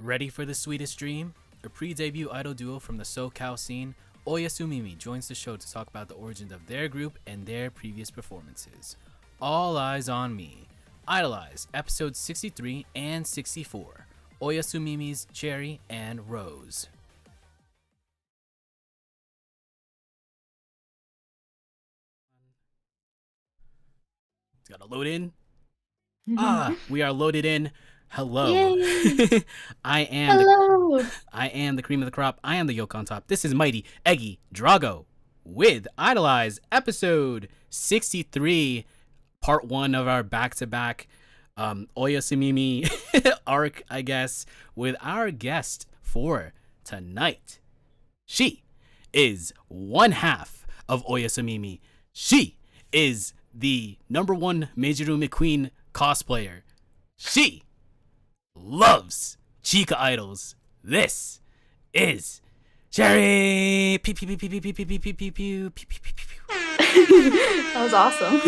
Ready for the sweetest dream? A pre-debut idol duo from the SoCal scene, Oyasumimi joins the show to talk about the origins of their group and their previous performances. All Eyes on Me. Idolize, episodes 63 and 64. Oyasumimi's Cherri and Rose. It's gotta load in. We are loaded in. Hello. Yay! I am the Hello! I am the cream of the crop. I am the yolk on top. This is Mighty Eggy Drago with Idolize episode 63, part one of our back-to-back Oyasumimi arc, I guess, with our guest for tonight. She is one half of Oyasumimi. She is the number one Majoru McQueen cosplayer. She loves Chica idols. This is Cherri. Pew pew pew pew pew pew pew pew pew pew pew pew pew. That was awesome.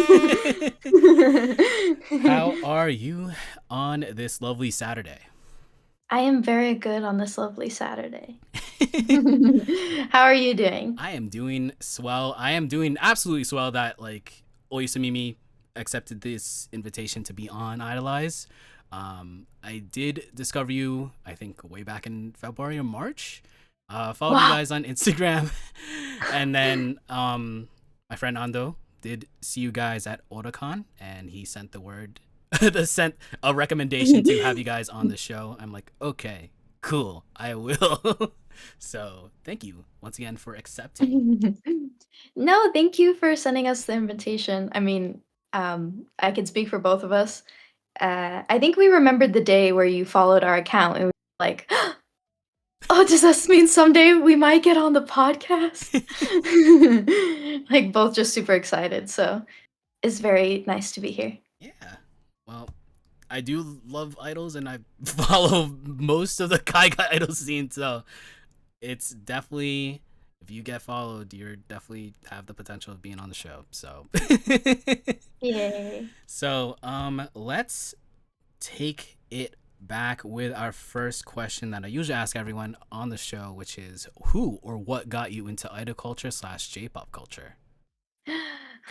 How are you on this lovely Saturday? I am very good on this lovely Saturday. How are you doing? I am doing swell. I am doing absolutely swell that like Oyasumimi accepted this invitation to be on Idolize. I did discover you, I think, way back in February or March. Followed you Wow. guys on Instagram, and then my friend Ando did see you guys at Otakon, and he sent the word, sent a recommendation to have you guys on the show. I'm like, okay, cool, I will. So thank you once again for accepting. No, thank you for sending us the invitation. I mean, I can speak for both of us. I think we remembered the day where you followed our account and we were like, oh, does this mean someday we might get on the podcast? Like, both just super excited. So it's very nice to be here. Yeah, well, I do love idols, and I follow most of the Kaiga idol scene, so it's definitely, if you get followed, you're definitely have the potential of being on the show. So Yay. let's take it back with our first question that I usually ask everyone on the show, which is who or what got you into idol culture slash J-pop culture?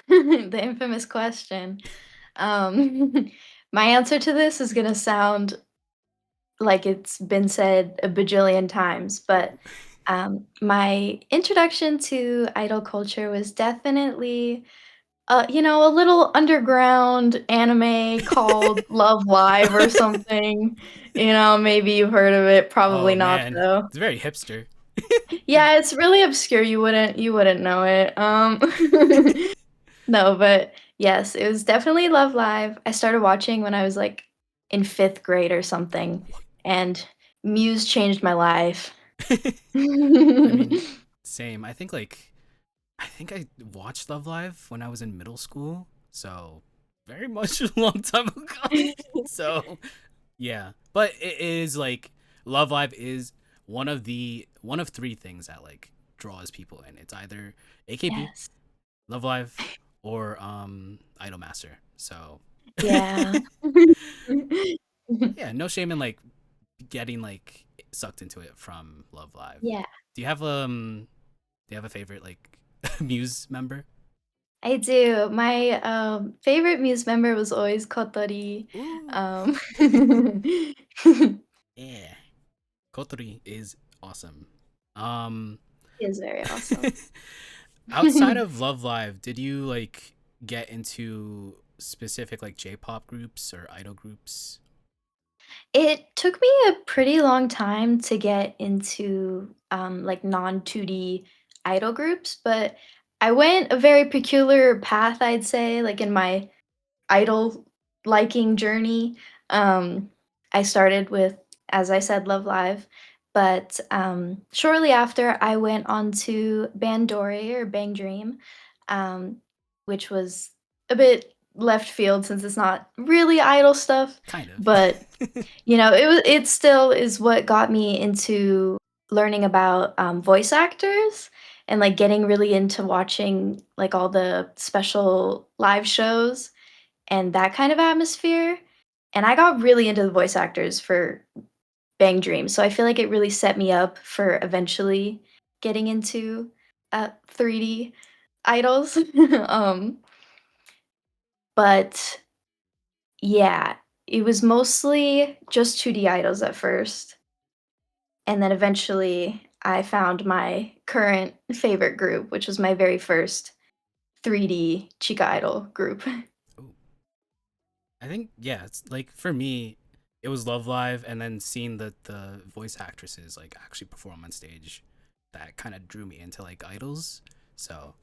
The infamous question. My answer to this is gonna sound like it's been said a bajillion times, but my introduction to idol culture was definitely, a little underground anime called Love Live or something. Maybe you've heard of it, probably Oh not man, though. it's very hipster. Yeah, it's really obscure. You wouldn't know it. No, but yes, it was definitely Love Live. I started watching when I was, like, in 5th grade or something, and Muse changed my life. I mean, same. I think I watched Love Live when I was in middle school, so very much a long time ago. So yeah, but it is like Love Live is one of three things that like draws people in. It's either AKB, Yes. Love Live, or Idolmaster. So Yeah. yeah, no shame in like getting like sucked into it from Love Live. Yeah, Do you have a favorite like Muse member? I do. My, favorite Muse member was always Kotori. Ooh, Um yeah. Kotori is awesome. Um, He is very awesome. outside of Love Live, did you like get into specific like J-pop groups or idol groups? It took me a pretty long time to get into, like, non-2D idol groups, but I went a very peculiar path, I'd say, like, in my idol liking journey. Um, I started with, as I said, Love Live, but, shortly after, I went on to Bandori or Bang Dream, um, which was a bit left field since it's not really idol stuff, Kind of. but it still is what got me into learning about, voice actors and, like, getting really into watching, like, all the special live shows and that kind of atmosphere, and I got really into the voice actors for Bang Dream. So I feel like it really set me up for eventually getting into 3D idols. um, but yeah, it was mostly just 2D idols at first, and then eventually I found my current favorite group, which was my very first 3D Chica Idol group. Ooh. I think yeah, it's like for me, it was Love Live, and then seeing the voice actresses like actually perform on stage, that kind of drew me into like idols. So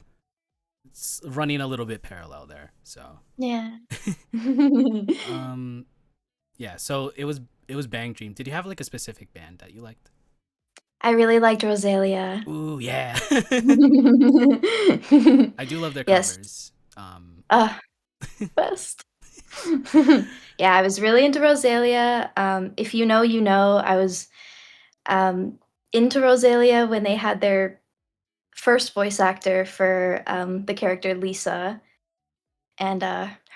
it's running a little bit parallel there. So Yeah. um yeah, so it was Bang Dream. Did you have like a specific band that you liked? I really liked Rosalia. Ooh yeah. I do love their Yes. covers. Uh, best. Yeah, I was really into Rosalia. If you know, you know. I was um, into Rosalia when they had their first voice actor for the character Lisa, and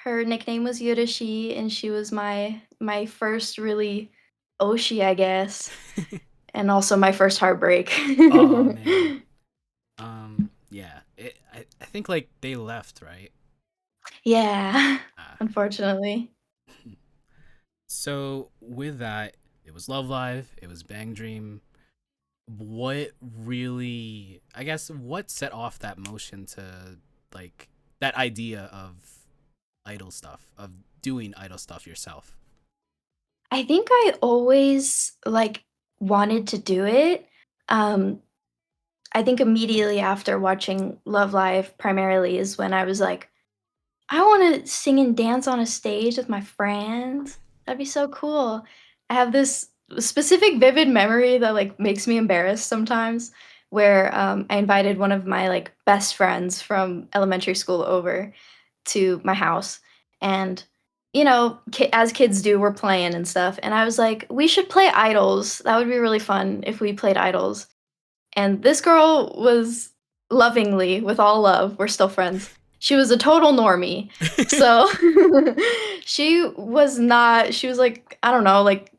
her nickname was Yurashi, and she was my first really Oshi, I guess, and also my first heartbreak. Oh man. Yeah. I think like they left, right? Yeah, Ah. unfortunately. So with that, it was Love Live, it was Bang Dream. What really, I guess, what set off that motion to like that idea of idol stuff, of doing idol stuff yourself? I think I always like wanted to do it. Um, I think immediately after watching Love Live primarily is when I was like, I want to sing and dance on a stage with my friends. That'd be so cool. I have this specific vivid memory that like makes me embarrassed sometimes where I invited one of my like best friends from elementary school over to my house and as kids do, we're playing and stuff, and I was like, we should play idols. That would be really fun if we played idols. And this girl was lovingly, with all love, we're still friends. She was a total normie. So she was like, I don't know, like,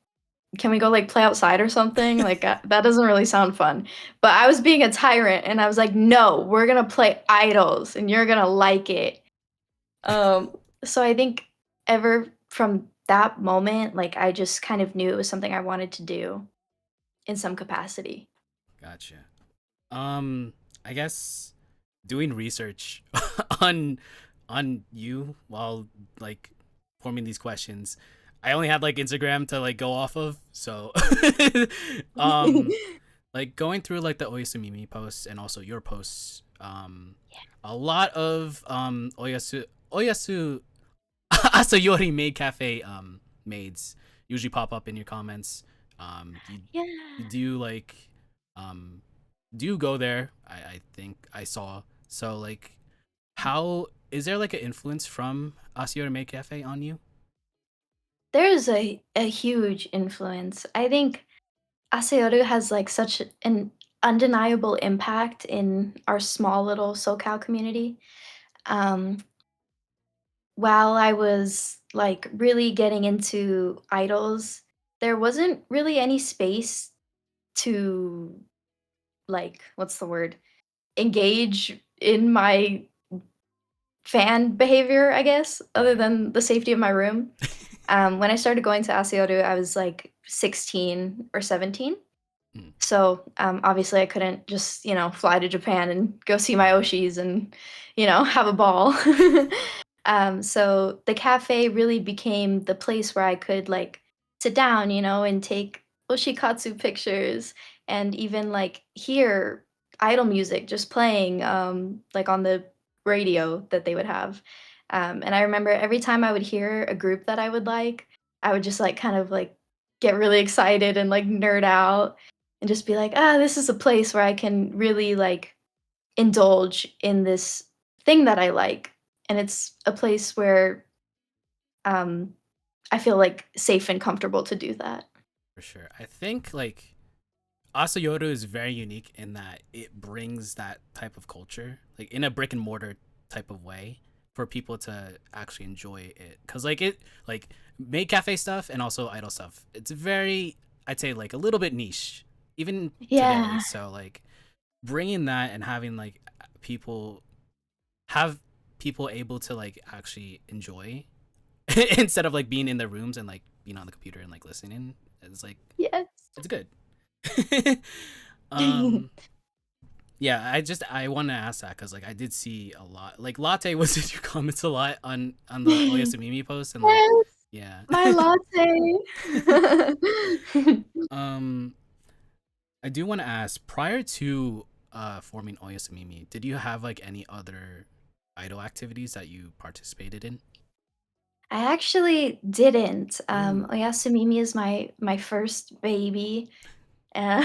can we go like play outside or something? Like that doesn't really sound fun. But I was being a tyrant and I was like, no, we're gonna play idols and you're gonna like it. Um, so I think ever from that moment, like I just kind of knew it was something I wanted to do in some capacity. Gotcha. I guess doing research on you while like forming these questions. I only had like Instagram to like go off of, so um like going through like the Oyasumimi posts and also your posts, a lot of Oyasu Asayori maid cafe maids usually pop up in your comments. Yeah. You do like um do you go there? I think I saw. So like how is there like an influence from Asayori maid cafe on you? There's a huge influence. I think Aseoru has like such an undeniable impact in our small little SoCal community. Um, while I was like really getting into idols, there wasn't really any space to like what's the word? Engage in my fan behavior, I guess, other Right. than the safety of my room. When I started going to Aseoru, I was like 16 or 17. Mm, So, obviously, I couldn't just, fly to Japan and go see my right. Oshis and, have a ball. So the cafe really became the place where I could like sit down, and take Oshikatsu pictures and even like hear idol music just playing, like on the radio that they would have. And I remember every time I would hear a group that I would like, I would just like kind of like get really excited and like nerd out and just be like, this is a place where I can really like indulge in this thing that I like. And it's a place where um, I feel like safe and comfortable to do that. For sure. I think like Asayoru is very unique in that it brings that type of culture, like in a brick and mortar type of way, for people to actually enjoy it. Cause like it, like maid cafe stuff and also idol stuff, it's very I'd say like a little bit niche, even today. Yeah. So like bringing that and having like people have people able to like actually enjoy instead of like being in their rooms and like being on the computer and like listening. It's like Yes. it's good. um yeah, I want to ask that because like I did see a lot like latte was in your comments a lot on the Oyasumimi post and like Yes, yeah. my latte. um I do want to ask prior to forming Oyasumimi, did you have like any other idol activities that you participated in? I actually didn't. Ooh. Oyasumimi is my first baby, uh,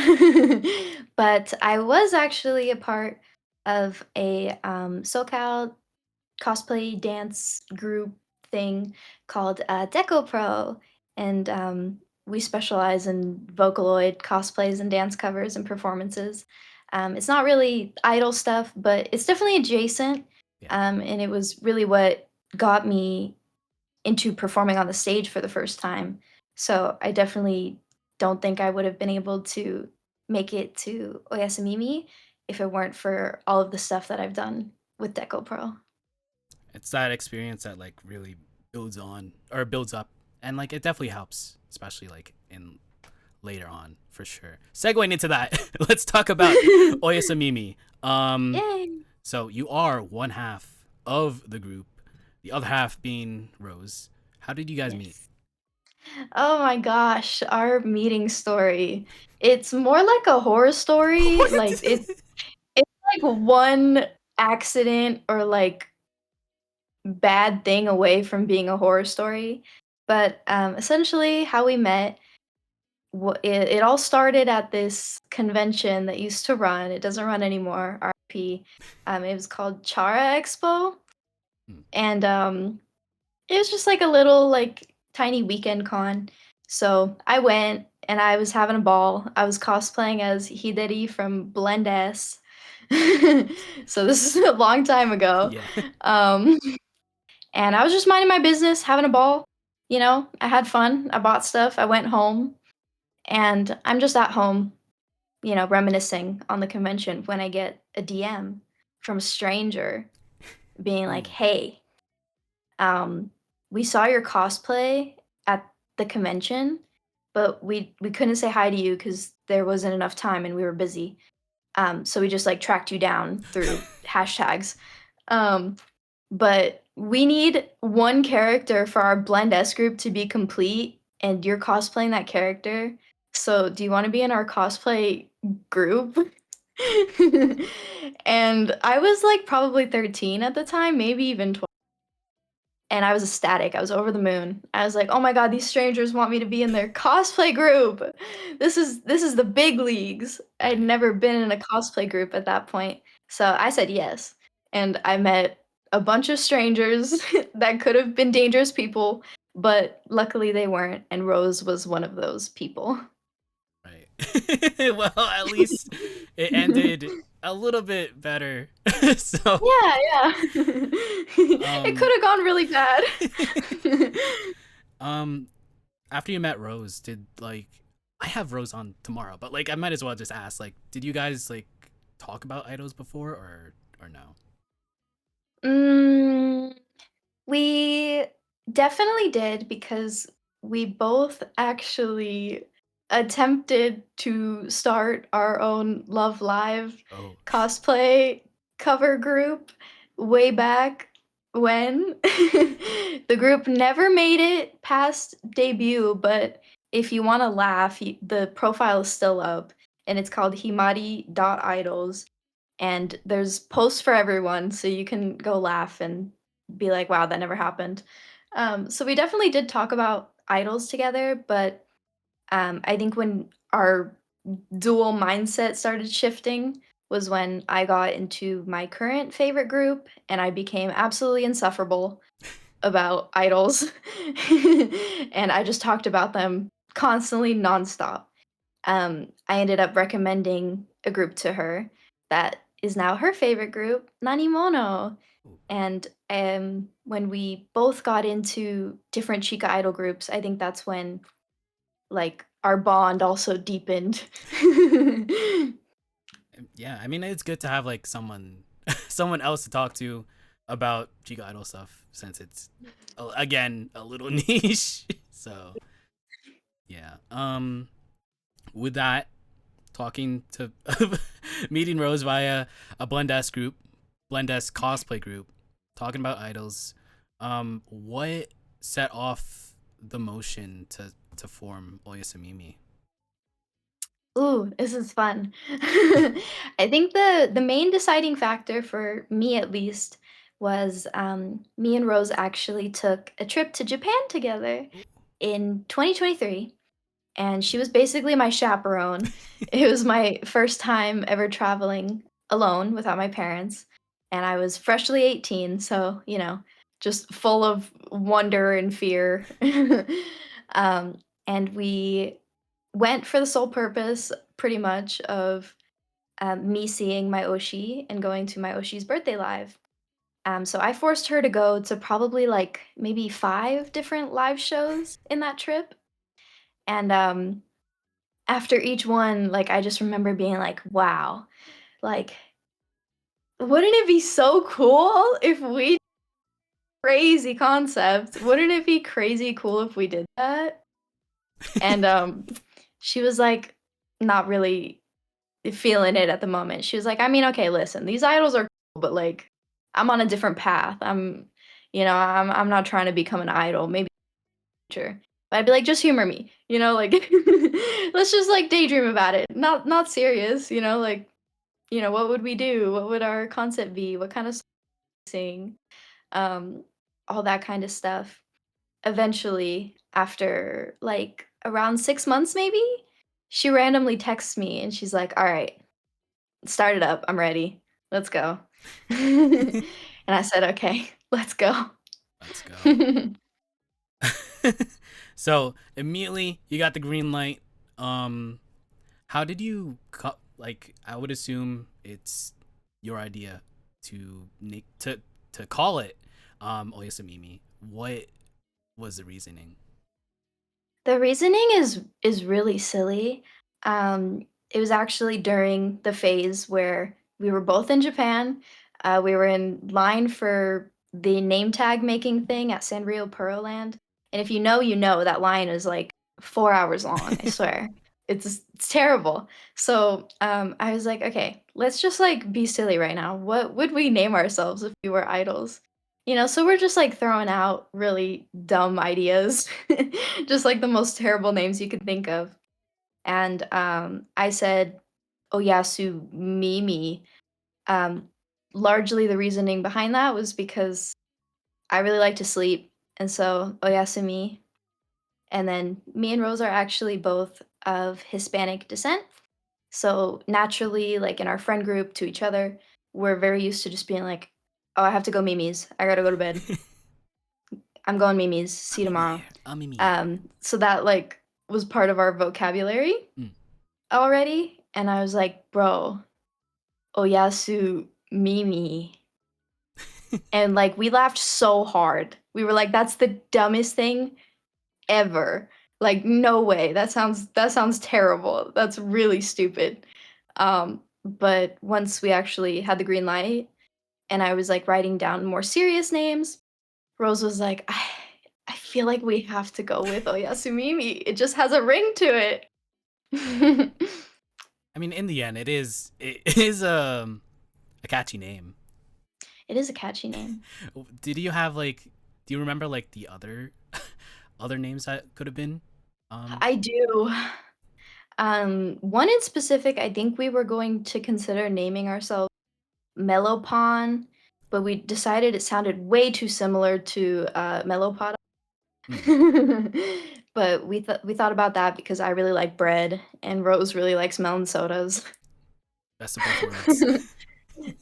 but I was actually a part of a, SoCal cosplay dance group thing called, Deco Pro, and, we specialize in Vocaloid cosplays and dance covers and performances. It's not really idol stuff, but it's definitely adjacent, Yeah. and it was really what got me into performing on the stage for the first time. So I definitely don't think I would have been able to make it to Oyasumimi if it weren't for all of the stuff that I've done with Deco Pro. It's that experience that like really builds on or builds up and like it definitely helps, especially like in later on for sure. Segueing into that, let's talk about Oyasumimi. Yay! So you are one half of the group, the other half being Rose. How did you guys meet? Yes. Oh my gosh, our meeting story. It's more like a horror story. Like What? it's like one accident or like bad thing away from being a horror story. But essentially, how we met, it all started at this convention that used to run. It doesn't run anymore. RP. It was called Chara Expo, Hmm. and it was just like a little like tiny weekend con. So I went and I was having a ball. I was cosplaying as Hideri from Blend S. So this is a long time ago. Yeah. Um, and I was just minding my business, having a ball. You know, I had fun. I bought stuff. I went home and I'm just at home, you know, reminiscing on the convention when I get a DM from a stranger being like, Ooh. "Hey, um, we saw your cosplay at the convention, but we couldn't say hi to you because there wasn't enough time and we were busy. So we just like tracked you down through hashtags. Um, but we need one character for our Blend S group to be complete, and you're cosplaying that character. So do you want to be in our cosplay group?" And I was like probably 13 at the time, maybe even 12. And I was ecstatic, I was over the moon. I was like, "Oh my god, these strangers want me to be in their cosplay group. This is the big leagues." I'd Right. never been in a cosplay group at that point, so I said yes, and I met a bunch of strangers that could have been dangerous people, but luckily they weren't, and Rose was one of those people. Right. Well, at least it ended a little bit better. So, Yeah, yeah. It could um, have gone really bad. um, after you met Rose, did like I have Rose on tomorrow, but like I might as well just ask, like, did you guys like talk about idols before or no? Mm. We definitely did because we both actually attempted to start our own Love Live Oh, cosplay cover group way back when. The group never made it past debut, but if you want to laugh, the profile is still up and it's called himari.idols, and there's posts for everyone so you can go laugh and be like, "Wow, that never happened." So we definitely did talk about idols together, but I think when our dual mindset started shifting was when I got into my current favorite group and I became absolutely insufferable about idols. And I just talked about them constantly nonstop. I ended up recommending a group to her that is now her favorite group, Nanimono. ooh, And when we both got into different Chica idol groups, I think that's when like our bond also deepened. Yeah, I mean it's good to have like someone someone else to talk to about Chica Idol stuff since it's again a little niche. So yeah. With that, talking to meeting Rose via a Blend S cosplay group, talking about idols. What set off the motion to form Oyasumimi? Ooh, this is fun. I think the main deciding factor for me at least was me and Rose actually took a trip to Japan together in 2023, and she was basically my chaperone. It was my first time ever traveling alone without my parents, and I was freshly 18, so, just full of wonder and fear. um, and we went for the sole purpose, pretty much, of me seeing my Oshi and going to my Oshi's birthday live. So I forced her to go to probably like maybe 5 different live shows in that trip. And after each one, like I just remember being like, wow, like, wouldn't it be so cool if we crazy concept? Wouldn't it be crazy cool if we did that? And she was like, not really feeling it at the moment. She was like, "I mean, okay, listen, these idols are cool, but like I'm on a different path. I'm not trying to become an idol, maybe future." But I'd be like, "Just humor me." Like let's just like daydream about it. Not serious, like, what would we do? What would our concept be? What kind of song sing? Um all that kind of stuff. Eventually, after like around 6 months maybe, she randomly texts me and she's like, "All right, start it up. I'm ready. Let's go." And I said, "Okay, let's go." Let's go. So immediately you got the green light. Um, how did you like? I would assume it's your idea to to call it Oyasumimi. What was the reasoning? The reasoning is really silly. It was actually during the phase where we were both in Japan. We were in line for the name tag making thing at Sanrio Pearland, and if you know, you know that line is like 4 hours long, I swear. It's terrible. So, I was like, "Okay, let's just, like, be silly right now. What would we name ourselves if we were idols?" So we're just, like, throwing out really dumb ideas, just, like, the most terrible names you could think of, and, I said, "Oyasumimi." Um, Largely the reasoning behind that was because I really like to sleep, and so Oyasumi, and then me and Rose are actually both of Hispanic descent, so naturally, like, in our friend group to each other, we're very used to just being like, "Oh, I have to go Mimi's. I gotta go to bed. I'm going Mimi's. See you Amimi tomorrow." here. Amimi here. So that, like, was part of our vocabulary Mm. already, and I was like, "Bro, Oyasu Mimi." And, like, we laughed so hard. We were like, "That's the dumbest thing ever. Like, no way. That sounds terrible. That's really stupid." But once we actually had the green light and I was, like, writing down more serious names, Rose was like, I feel like we have to go with Oyasumimi. It just has a ring to it." I mean, in the end, it is a catchy name. It is a catchy name. Did you have like? Do you remember like the other other names that could have been? Um, I do. One in specific, I think we were going to consider naming ourselves Mellowpon, but we decided it sounded way too similar to, Mellowpod. mm, But we thought about that because I really like bread and Rose really likes melon sodas. best of both worlds.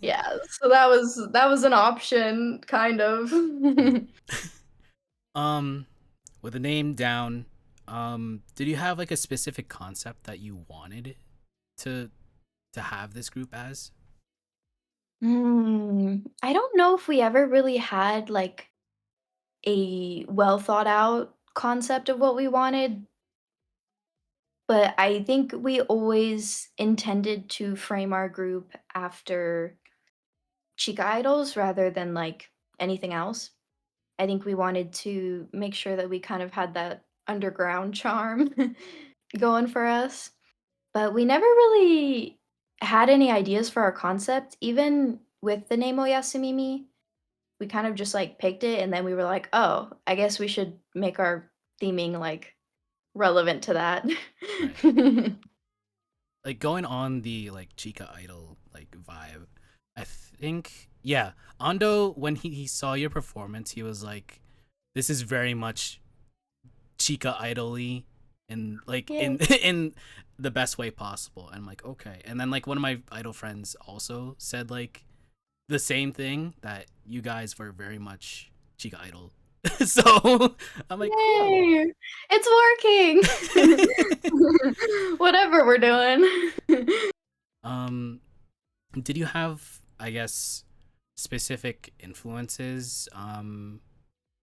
Yeah, so that was an option, kind of. Mm. Um, with the name down, did you have like a specific concept that you wanted to have this group as? I don't know if we ever really had, like, a well thought out concept of what we wanted. but I think we always intended to frame our group after chica idols rather than, like, anything else. I think we wanted to make sure that we kind of had that underground charm going for us, but we never really had any ideas for our concept, even with the name Oyasumimi. We kind of just, like, picked it, and then we were like, "Oh, I guess we should make our theming, like, relevant to that." Right. Like going on the like Chica Idol like vibe. I think yeah, Ando when he saw your performance, he was like, "This is very much Chica Idol-y in like Yeah. in in the best way possible." And I'm like, okay. And then like one of my idol friends also said like the same thing, that you guys were very much Chica Idol. So I'm like, cool. Yay! It's working! Whatever we're doing. um, did you have, I guess, specific influences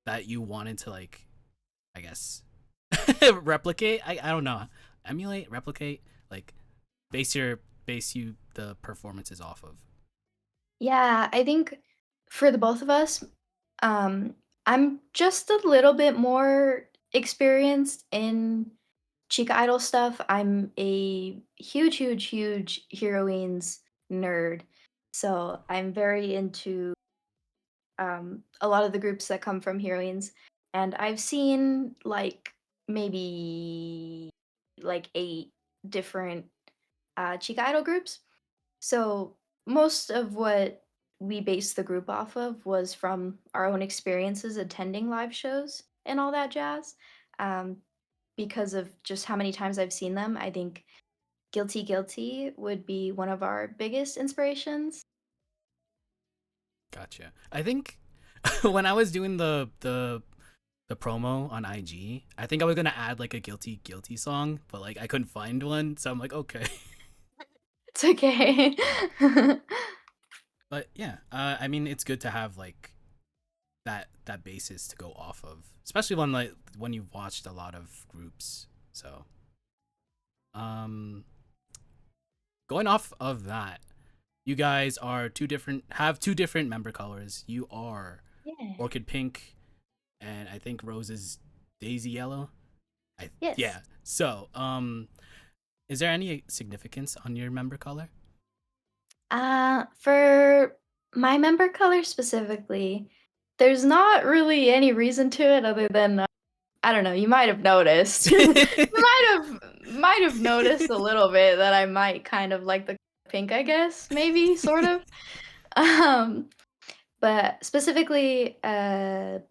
that you wanted to like, I guess, replicate? I don't know, emulate, replicate, like base you the performances off of. Yeah, I think for the both of us, um, I'm just a little bit more experienced in Chica Idol stuff. I'm a huge, huge, huge heroines nerd. So I'm very into a lot of the groups that come from heroines. And I've seen like maybe like 8 different Chica Idol groups. So most of what we based the group off of was from our own experiences attending live shows and all that jazz. Um, because of just how many times I've seen them, I think Guilty Guilty would be one of our biggest inspirations. Gotcha. I think when I was doing the promo on IG, I think I was gonna add like a guilty guilty song, but like I couldn't find one, so I'm like, okay. It's okay. But yeah, I mean, it's good to have like that basis to go off of, especially when you've watched a lot of groups. So, um, going off of that, you guys are two different member colors. You are Yeah. Orchid Pink, and I think Rose is Daisy Yellow. Yes. Yeah. So, is there any significance on your member color? For my member color specifically, there's not really any reason to it other than I don't know, you might have noticed. You might have noticed a little bit that I might kind of like the pink, I guess, maybe, sort of. Um, but specifically, our,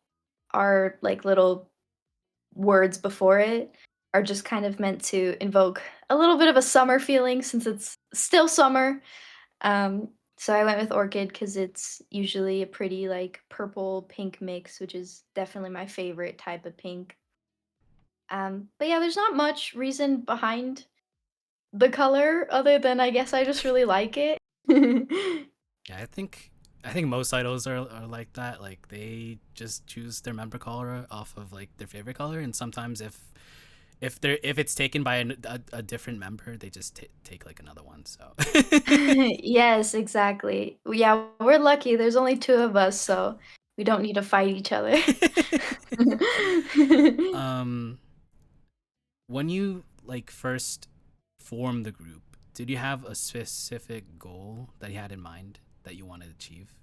like, little words before it are just kind of meant to invoke a little bit of a summer feeling since it's still summer. So I went with orchid because it's usually a pretty, like, purple pink mix, which is definitely my favorite type of pink. But yeah, there's not much reason behind the color other than I guess I just really like it. Yeah, I think most idols are like that. Like they just choose their member color off of like their favorite color, and sometimes if it's taken by a different member, they just take like another one. So, Yes, exactly. Yeah, we're lucky, there's only 2 of us, so we don't need to fight each other. um, when you like first formed the group, did you have a specific goal that you had in mind that you wanted to achieve?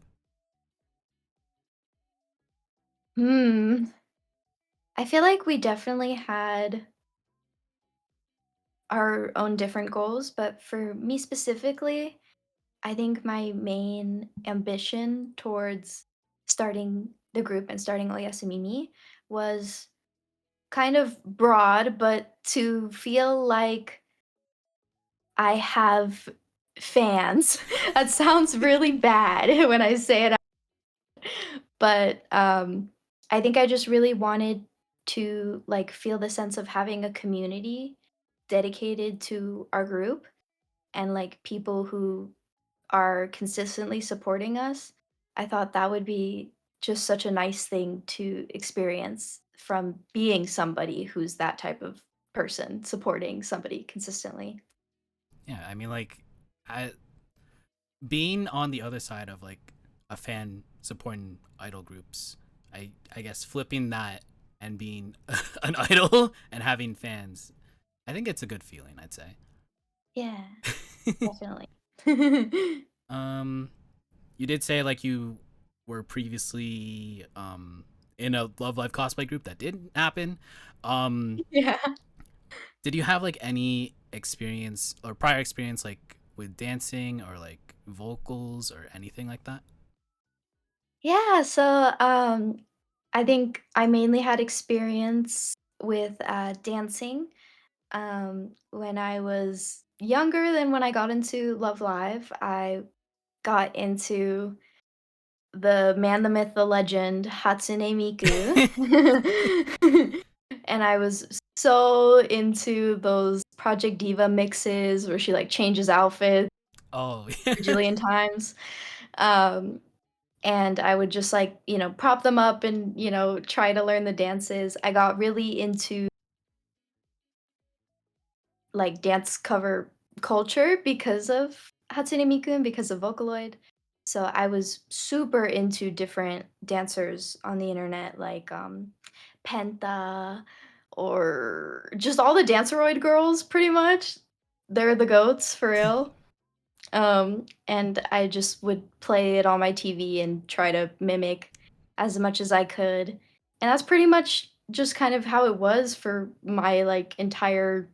Hmm, I feel like we definitely had our own different goals, but for me specifically, I think my main ambition towards starting the group and starting Oyasumimi was kind of broad, but to feel like I have fans. That sounds really bad when I say it, but I think I just really wanted to like feel the sense of having a community dedicated to our group and like people who are consistently supporting us. I thought that would be just such a nice thing to experience from being somebody who's that type of person supporting somebody consistently. Yeah, I mean, like, I being on the other side of like a fan supporting idol groups, I guess flipping that and being an idol and having fans, I think it's a good feeling. I'd say. Yeah, definitely. um, you did say like you were previously in a Love Live cosplay group that didn't happen. Um, Yeah. did you have like any experience or prior experience like with dancing or like vocals or anything like that? Yeah, so, I think I mainly had experience with, dancing, when I was younger than when I got into Love Live. I got into the man, the myth, the legend, Hatsune Miku. And I was so into those Project Diva mixes where she, like, changes outfits Oh, a bajillion times. Um, and I would just, like, prop them up and, try to learn the dances. I got really into, like, dance cover culture because of Hatsune Miku and because of Vocaloid. So I was super into different dancers on the internet, like, Penta or just all the Danceroid girls pretty much. They're the goats for real. And I just would play it on my TV and try to mimic as much as I could. And that's pretty much just kind of how it was for my like entire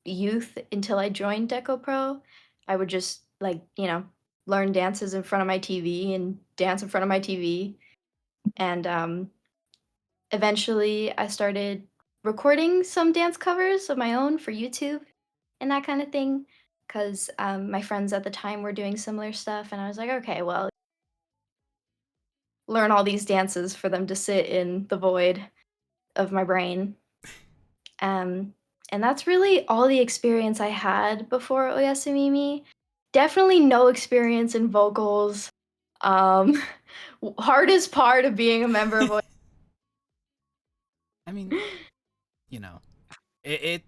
youth until I joined Deco Pro. I would just like, learn dances in front of my TV and dance in front of my TV. And eventually I started recording some dance covers of my own for YouTube and that kind of thing. Because my friends at the time were doing similar stuff. And I was like, okay, well, learn all these dances for them to sit in the void of my brain. Um, and that's really all the experience I had before Oyasumimi. Definitely no experience in vocals. Um, hardest part of being a member of I mean, you know, it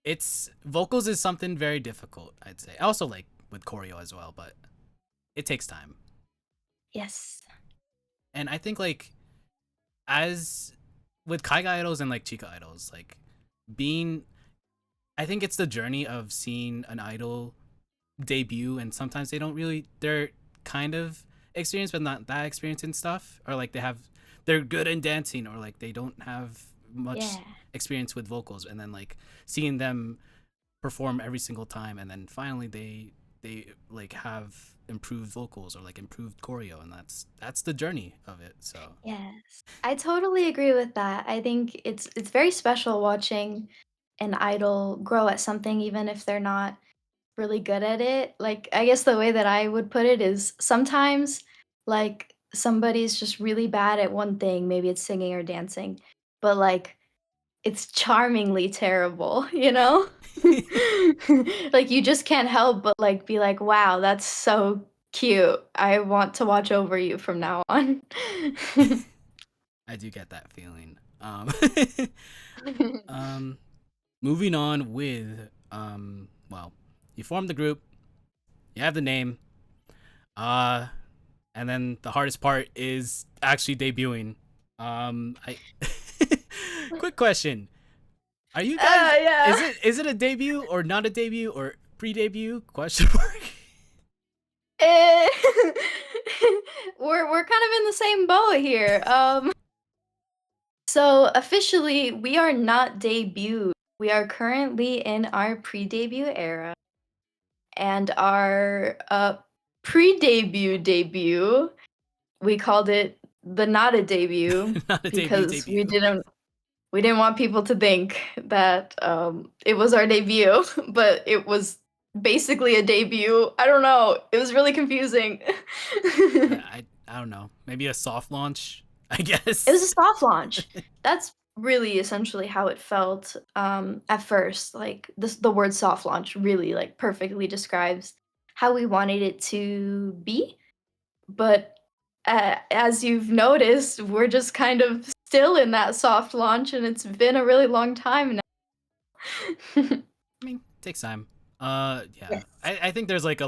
it's vocals is something very difficult. I'd say also like with choreo as well, but it takes time. Yes. And I think like as with Kaiga idols and like Chica idols, like being, I think it's the journey of seeing an idol debut, and sometimes they're kind of experienced but not that experienced in stuff, or like they're good in dancing, or like they don't have much Yeah. experience with vocals, and then like seeing them perform every single time, and then finally they like have improved vocals or like improved choreo, and that's the journey of it. So Yes. I totally agree with that. I think it's very special watching an idol grow at something even if they're not really good at it. Like, I guess the way that I would put it is sometimes, like, somebody's just really bad at one thing, maybe it's singing or dancing, but, like, it's charmingly terrible, you know? Like, you just can't help but, like, be like, "Wow, that's so cute. I want to watch over you from now on." I do get that feeling. Um moving on with well, you formed the group, you have the name, uh and then the hardest part is actually debuting. I quick question. Are you guys, Yeah. is it a debut or not a debut or pre-debut question mark? Eh, we're kind of in the same boat here. So officially, we are not debuted. We are currently in our pre-debut era, and our pre-debut debut, we called it the not a debut Not a because debut. we didn't want people to think that it was our debut, but it was basically a debut. I don't know. It was really confusing. I don't know. Maybe a soft launch, I It was a guess. soft launch. That's really essentially how it felt, at first, like, the word soft launch really, like, perfectly describes how we wanted it to be, but, as you've noticed, we're just kind of still in that soft launch, and it's been a really long time now. I mean, takes time. Yeah. Yes. I think there's like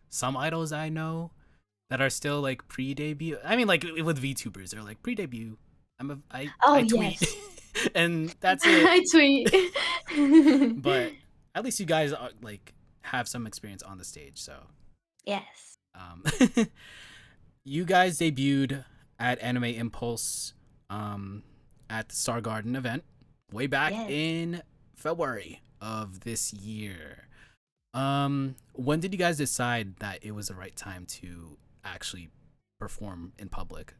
some idols I know that are still like pre-debut. I mean, like with VTubers, they're like pre-debut. I Oh, tweet, yes. and that's it. I tweet. But at least you guys are, like have some experience on the stage. So, Yes. um, you guys debuted at Anime Impulse, um, at the Star Garden event way back Yes. in February of this year. When did you guys decide that it was the right time to actually perform in public?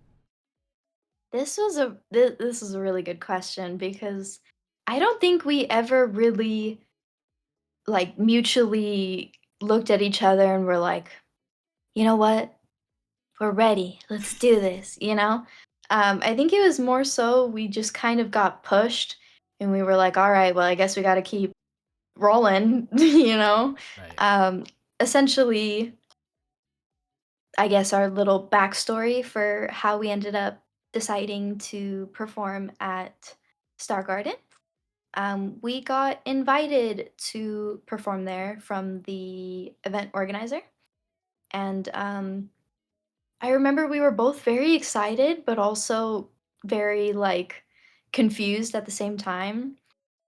This is a really good question because I don't think we ever really, like, mutually looked at each other and were like, "You know what? We're ready. Let's do this," you know? I think it was more so we just kind of got pushed and we were like, "Alright, well, I guess we gotta keep rolling," you know? Right. Um, Essentially, I guess our little backstory for how we ended up deciding to perform at Star Garden. We got invited to perform there from the event organizer. And I remember we were both very excited, but also very like confused at the same time.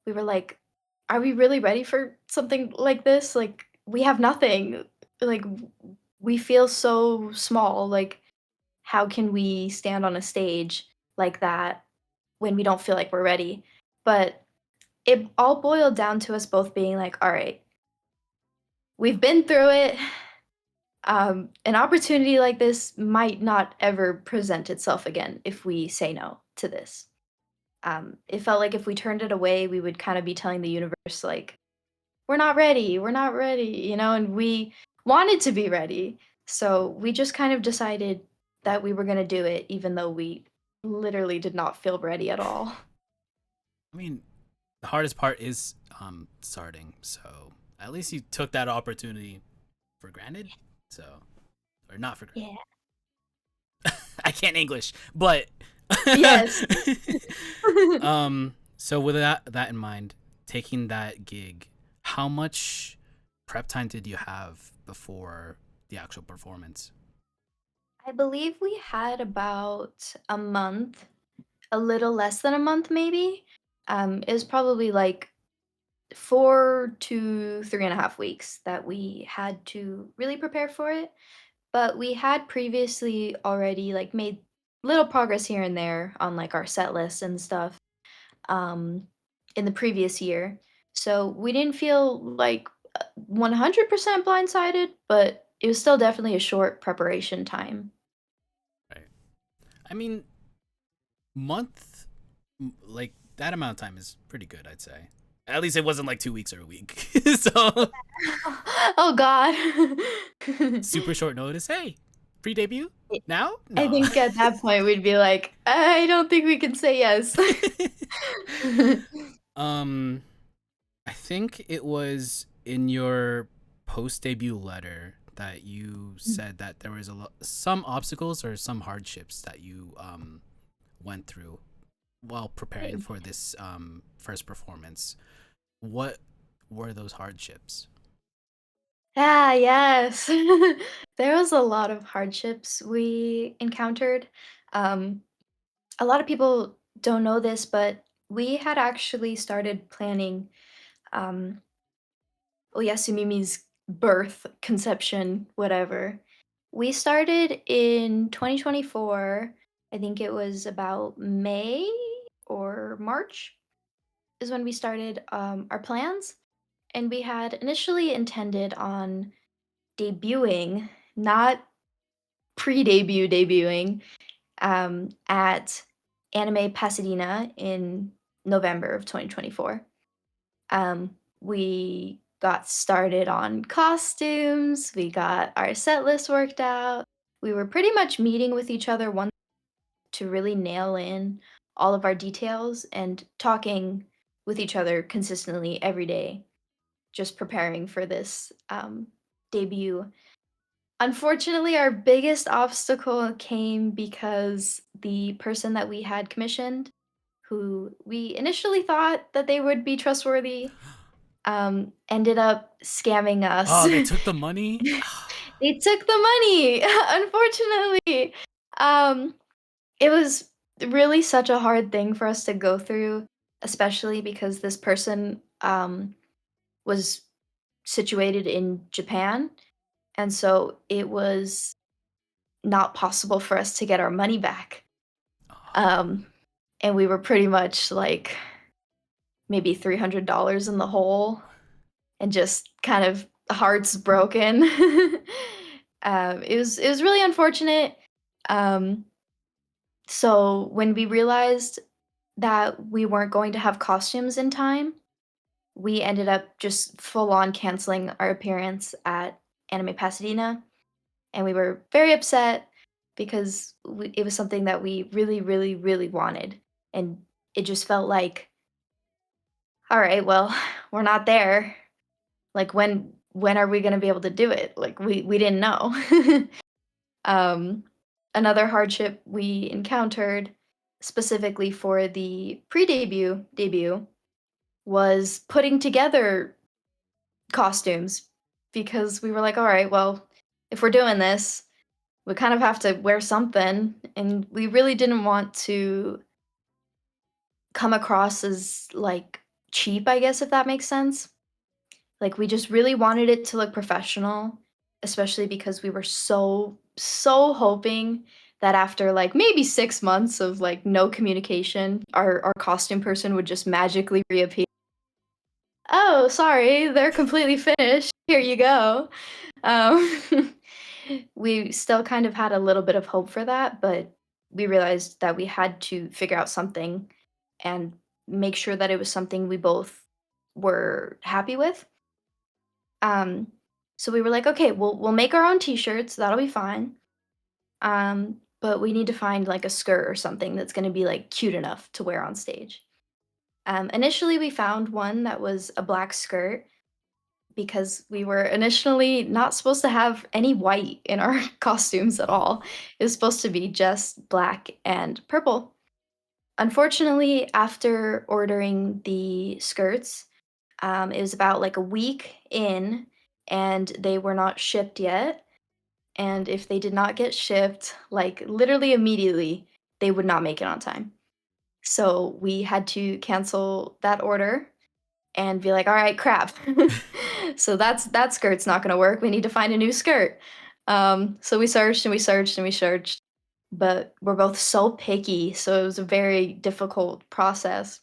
We were like, are we really ready for something like this? Like, we have nothing. Like, we feel so small. Like, how can we stand on a stage like that when we don't feel like we're ready? But it all boiled down to us both being like, all right, we've been through it. An opportunity like this might not ever present itself again if we say no to this. It felt like if we turned it away, we would kind of be telling the universe, like, we're not ready, you know, and we wanted to be ready. So we just kind of decided that we were going to do it, even though we literally did not feel ready at all. I mean, the hardest part is starting. So at least you took that opportunity for granted. So, or not for granted. Yeah. I can't English, but Yes. so with that in mind, taking that gig, how much prep time did you have before the actual performance? I believe we had about a month, a little less than a month, maybe. It was probably like 4 to 3.5 weeks that we had to really prepare for it. But we had previously already like made little progress here and there on like our set lists and stuff um in the previous year. So we didn't feel like 100% blindsided, but it was still definitely a short preparation time. Right. I mean, month, like that amount of time is pretty good, I'd say. At least it wasn't like 2 weeks or a week. So Oh god. super short notice. Hey, pre debut now? I No. think at that point we'd be like, I don't think we can say yes. um, I think it was in your post debut letter that you said that there was some obstacles or some hardships that you went through while preparing for this first performance. What were those hardships? Ah, yes. There was a lot of hardships we encountered. Um, a lot of people don't know this, but we had actually started planning um, Oyasumimi's birth, conception, whatever. We started in 2024. I think it was about May or March is when we started our plans. And we had initially intended on debuting, not pre-debut debuting, at Anime Pasadena in November of 2024. We got started on costumes, we got our set list worked out. We were pretty much meeting with each other once to really nail in all of our details and talking with each other consistently every day, just preparing for this debut. Unfortunately, our biggest obstacle came because the person that we had commissioned, who we initially thought that they would be trustworthy, ended up scamming us. Oh, they took the money. They took the money, unfortunately. Um, it was really such a hard thing for us to go through, especially because this person, was situated in Japan, and so it was not possible for us to get our money back. Um, and we were pretty much, like, maybe $300 in the hole and just kind of hearts broken. It was really unfortunate. Um, so when we realized that we weren't going to have costumes in time, we ended up just full on canceling our appearance at Anime Pasadena, and we were very upset because it was something that we really, really, really wanted, and it just felt like, all right, well, we're not there. Like when are we gonna be able to do it? Like we didn't know. um, Another hardship we encountered specifically for the debut was putting together costumes because we were like, all right, well, if we're doing this, we kind of have to wear something, and we really didn't want to come across as like cheap, I guess if that makes sense. Like, we just really wanted it to look professional, especially because we were so hoping that after, like, maybe 6 months of, like, no communication, our costume person would just magically reappear. "Oh, sorry, they're completely finished. Here you go." Um, we still kind of had a little bit of hope for that, but we realized that we had to figure out something and make sure that it was something we both were happy with. Um, so we were like, "Okay, we'll make our own t-shirts, that'll be fine. But we need to find like a skirt or something that's gonna be like cute enough to wear on stage." Initially we found one that was a black skirt because we were initially not supposed to have any white in our costumes at Oh, all. It was supposed to be just black and purple. Unfortunately, after ordering the skirts, it was about like a week in, and they were not shipped yet. And if they did not get shipped, like literally immediately, they would not make it on time. So we had to cancel that order and be like, all right, crap. So that skirt's not gonna work. We need to find a new skirt. So we searched and we searched and we searched, but we're both so picky, so it was a very difficult process.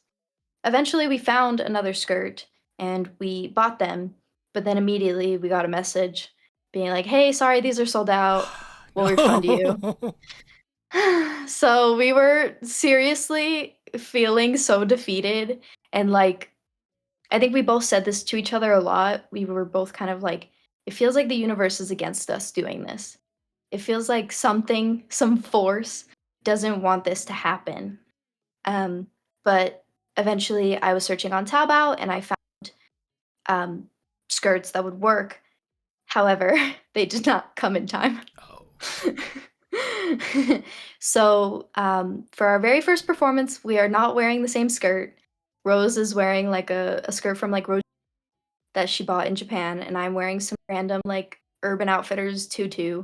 Eventually, we found another skirt and we bought them, but then immediately we got a message being like, "Hey, sorry, these are sold out. We'll refund you." no. So we were seriously feeling so defeated, and like I think we both said this to each other a lot. We were both kind of like, it feels like the universe is against us doing this. It feels like something, some force doesn't want this to happen. Um, but eventually I was searching on Taobao and I found um, skirts that would work. However, they did not come in time. Oh. So for our very first performance, we are not wearing the same skirt. Rose is wearing like a skirt from like Rose that she bought in Japan, and I'm wearing some random like Urban Outfitters tutu.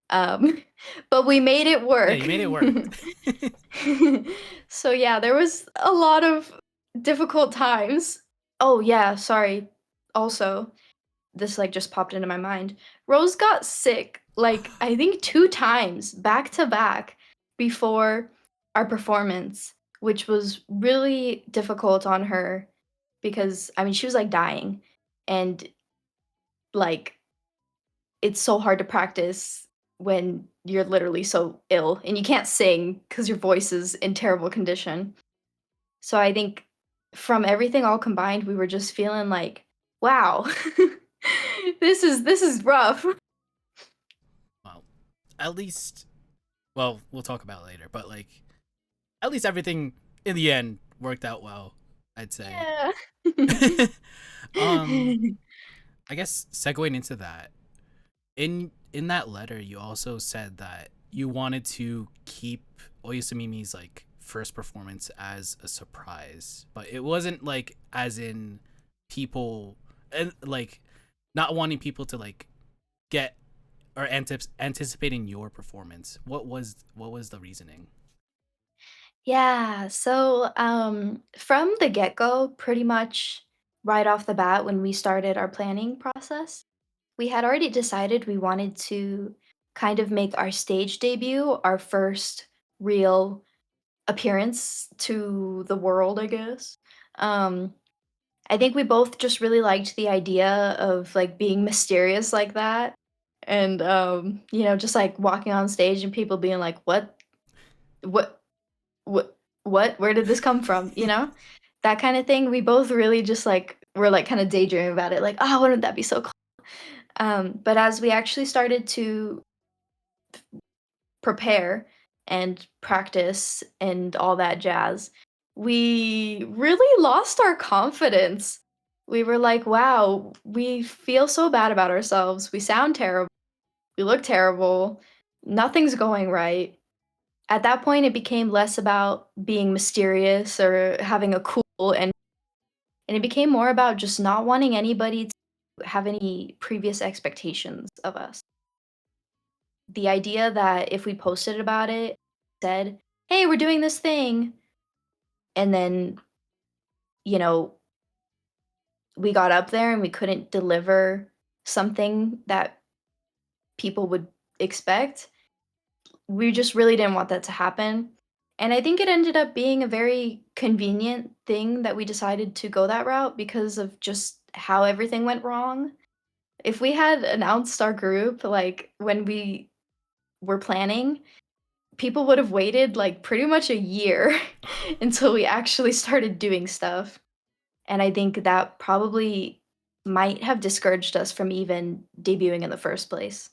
Um, but we made it Yeah, work. you made it work. So yeah, there was a lot of difficult times. Oh yeah, sorry. Also, this like just popped into my mind. Rose got sick like I think 2 times back to back before our performance, which was really difficult on her because I mean she was like dying, and like it's so hard to practice when you're literally so ill and you can't sing because your voice is in terrible condition. So I think from everything all combined, we were just feeling like, wow, this is rough. Well, at least, well, we'll talk about it later, but like, at least everything in the end worked out well, I'd say. Yeah. um, I guess segueing into that, in that letter, you also said that you wanted to keep Oyasumimi's like first performance as a surprise, but it wasn't like as in people and like not wanting people to like get or anticipating your performance. What was the reasoning? Yeah, so, from the get-go, pretty much right off the bat when we started our planning process, we had already decided we wanted to kind of make our stage debut our first real appearance to the world, I guess. Um, I think we both just really liked the idea of, like, being mysterious like that, and, just, like, walking on stage and people being like, "What? What what what? Where did this come from?" You know? That kinda thing. We both really just, like were, like, kinda daydreaming about it, like, "Oh, wouldn't that be so cool?" But as we actually started to prepare and practice and all that jazz, we really lost our confidence. We were like, "Wow, we feel so bad about ourselves. We sound terrible. We look terrible. Nothing's going right." At that point, it became less about being mysterious or having a cool and it became more about just not wanting anybody to have any previous expectations of us. The idea that if we posted about it, said, "Hey, we're doing this thing," and then, you know, we got up there and we couldn't deliver something that people would expect, we just really didn't want that to happen. And I think it ended up being a very convenient thing that we decided to go that route because of just how everything went wrong. If we had announced our group, like, when we were planning, people would have waited, like, pretty much a year until we actually started doing stuff, and I think that probably might have discouraged us from even debuting in the first place.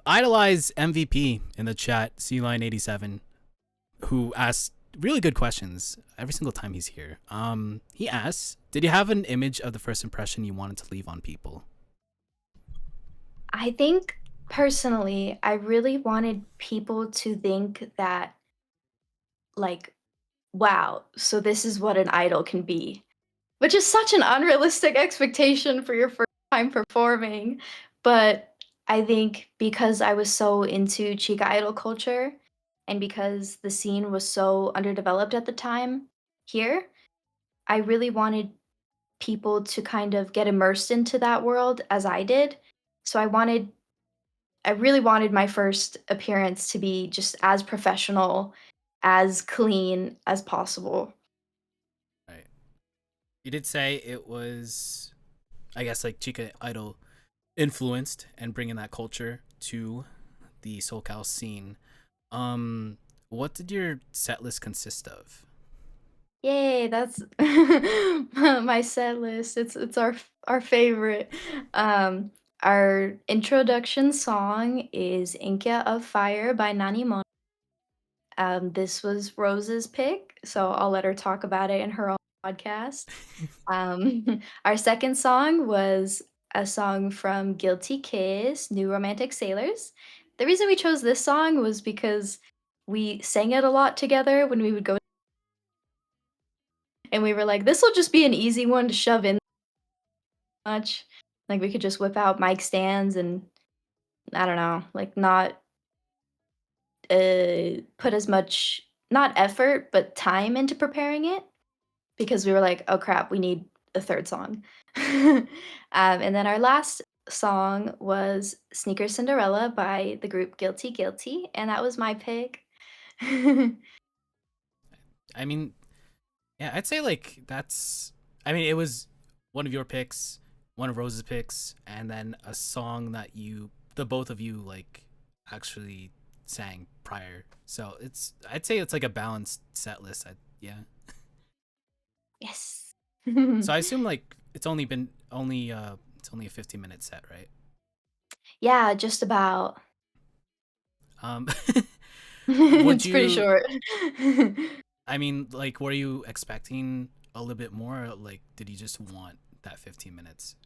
Idolize MVP in the chat, Cline87, who asked really good questions every single time he's here. He asks, "Did you have an image of the first impression you wanted to leave on people?" I think, personally, I really wanted people to think that, like, "Wow, so this is what an idol can be." Which is such an unrealistic expectation for your first time performing, but I think because I was so into Chica idol culture, and because the scene was so underdeveloped at the time here, I really wanted people to kind of get immersed into that world as I did. So I really wanted my first appearance to be just as professional, as clean as possible. Right. You did say it was, I guess, like Chica Idol influenced and bringing that culture to the SoCal scene. What did your set list consist of? Yay, that's my set list. It's our favorite. Um, our introduction song is "Inkia of Fire" by Nani Mon. This was Rose's pick, so I'll let her talk about it in her own podcast. Our second song was a song from Guilty Kiss, New Romantic Sailors. The reason we chose this song was because we sang it a lot together when we would go and we were like, "This will just be an easy one to shove in much." Like, we could just whip out mic stands and, I don't know, like, not, put as much not effort, but time into preparing it because we were like, "Oh, crap, we need a 3rd song." And then our last song was "Sneaker Cinderella" by the group Guilty Guilty, and that was my pick. I mean, yeah, I'd say like that's. I mean, it was one of your picks, one of Rose's picks, and then a song that the both of you like actually sang prior. So I'd say it's like a balanced set list. Yeah. Yes. So I assume like it's only a 15-minute set, right? Yeah, just about. Um, would It's pretty you? short. I mean, like, were you expecting a little bit more? Or, like, did you just want that 15 minutes?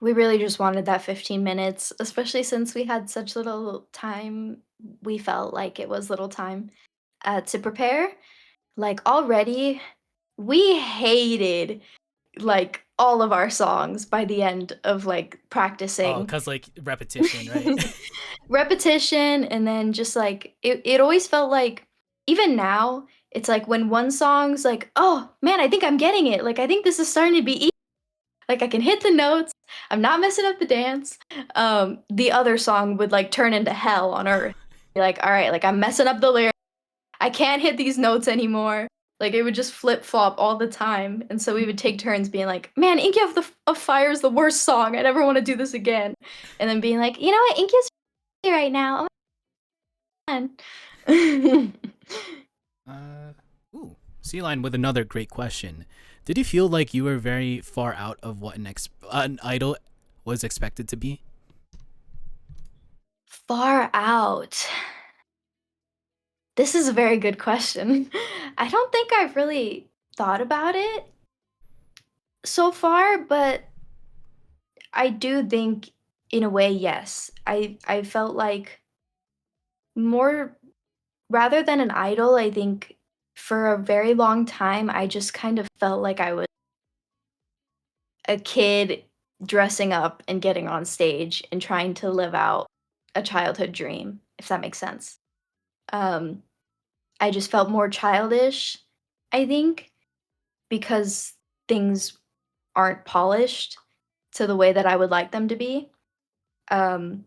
We really just wanted that 15 minutes, especially since we had such little time we felt like it was little time to prepare. Like already, we hated like all of our songs by the end of like Oh, practicing. cause like repetition, right? Repetition, and then just like it always felt like, even now, it's like when one song's like, "Oh, man, I think I'm getting it. Like I think this is starting to be like I can hit the notes. I'm not messing up the dance." The other song would like turn into hell on earth. Be like, "All right, like I'm messing up the lyrics. I can't hit these notes anymore." Like it would just flip flop all the time, and so we would take turns being like, "Man, Inky of Fire is the worst song. I never want to do this again." And then being like, "You know what? Inky's right now. Oh my God." uh, ooh, Sea Line with another great question. Did you feel like you were very far out of what an idol was expected to be? Far out. This is a very good question. I don't think I've really thought about it so far, but I do think in a way, yes. I felt like more, rather than an idol, I think for a very long time I just kind of felt like I was a kid dressing up and getting on stage and trying to live out a childhood dream, if that makes sense. Um, I just felt more childish, I think, because things aren't polished to the way that I would like them to be. Um,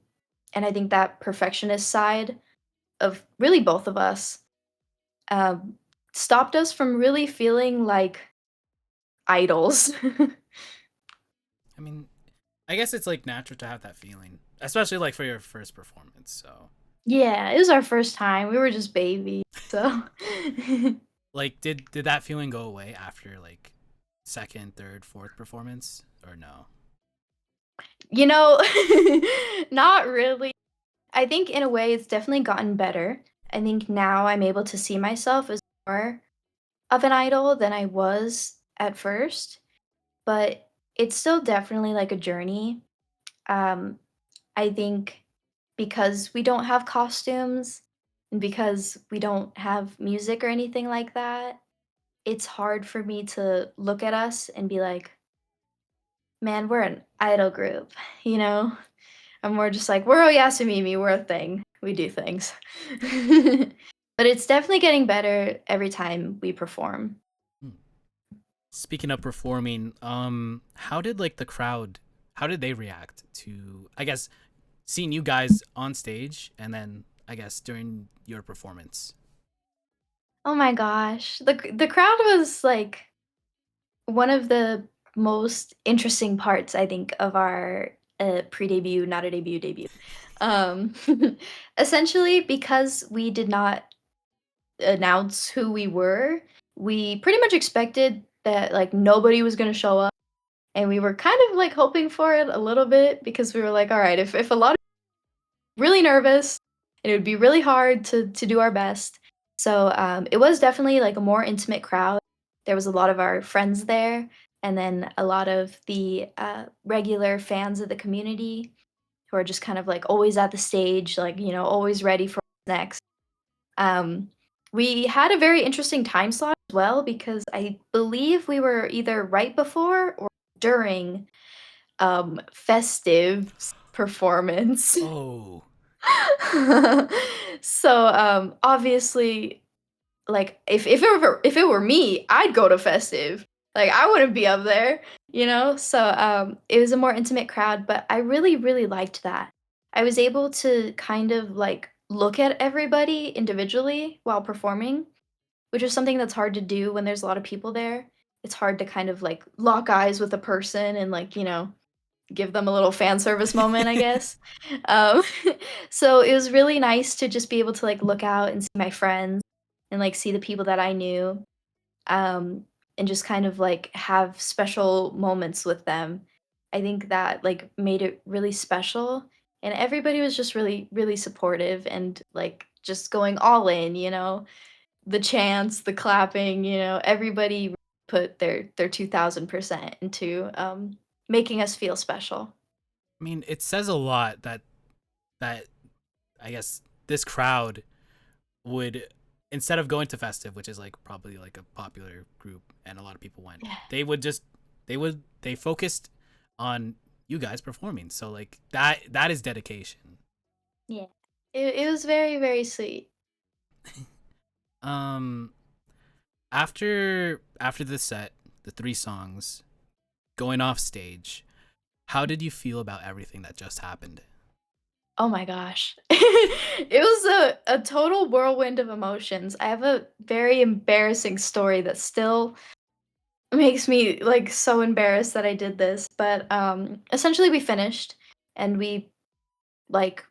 and I think that perfectionist side of really both of us um, stopped us from really feeling like idols. I mean, I guess it's like natural to have that feeling, especially like for your first performance. So, Yeah, it was our first time. We were just babies, so like, did that feeling go away after like second, third, fourth performance, or no? you know, not really. I think in a way it's definitely gotten better. I think now I'm able to see myself as more of an idol than I was at first, but it's still definitely like a journey. Um, I think because we don't have costumes and because we don't have music or anything like that, it's hard for me to look at us and be like, "Man, we're an idol group," you know? I'm more just like, "We're Oyasumimi, we're a thing. We do things." But it's definitely getting better every time we perform. Hmm. Speaking of performing, how did like the crowd? How did they react to? I guess seeing you guys on stage, and then I guess during your performance. Oh my gosh. The crowd was, like, one of the most interesting parts, I think, of our, pre-debut, not a debut, debut. Um, essentially, because we did not announce who we pretty much expected that, like, nobody was gonna show up, and we were kind of, like, hoping for it a little bit because we were like, "Alright, if a lot of really nervous, and it would be really hard to do our best." So, it was definitely, like, a more intimate crowd. There was a lot of our friends there, and then a lot of the, regular fans of the community who are just kind of, like, always at the stage, like, always ready for what's next. Um, we had a very interesting time slot as well because I believe we were either right before or during, Festive's performance. Oh, So, obviously, like, if it were me, I'd go to Festive. Like, I wouldn't be up there, you know? So, it was a more intimate crowd, but I really, really liked that. I was able to kind of, like, look at everybody individually while performing, which is something that's hard to do when there's a lot of people there. It's hard to kind of, like, lock eyes with a person and, like, give them a little fan service moment, I guess. Um, so it was really nice to just be able to, like, look out and see my friends and, like, see the people that I knew, um, and just kind of, like, have special moments with them. I think that, like, made it really special, and everybody was just really, really supportive and, like, just going all in, you know? The chants, the clapping, everybody put their 2000% into, making us feel special. I mean, it says a lot that I guess this crowd would, instead of going to Festive, which is like probably like a popular group and a lot of people went, Yeah. they focused on you guys performing. So like that is dedication. Yeah. It was very, very sweet. Um after the set, the three songs, going off stage, how did you feel about everything that just happened? Oh my gosh. It was a total whirlwind of emotions. I have a very embarrassing story that still makes me, like, so embarrassed that I did this, but, essentially we finished, and we, like,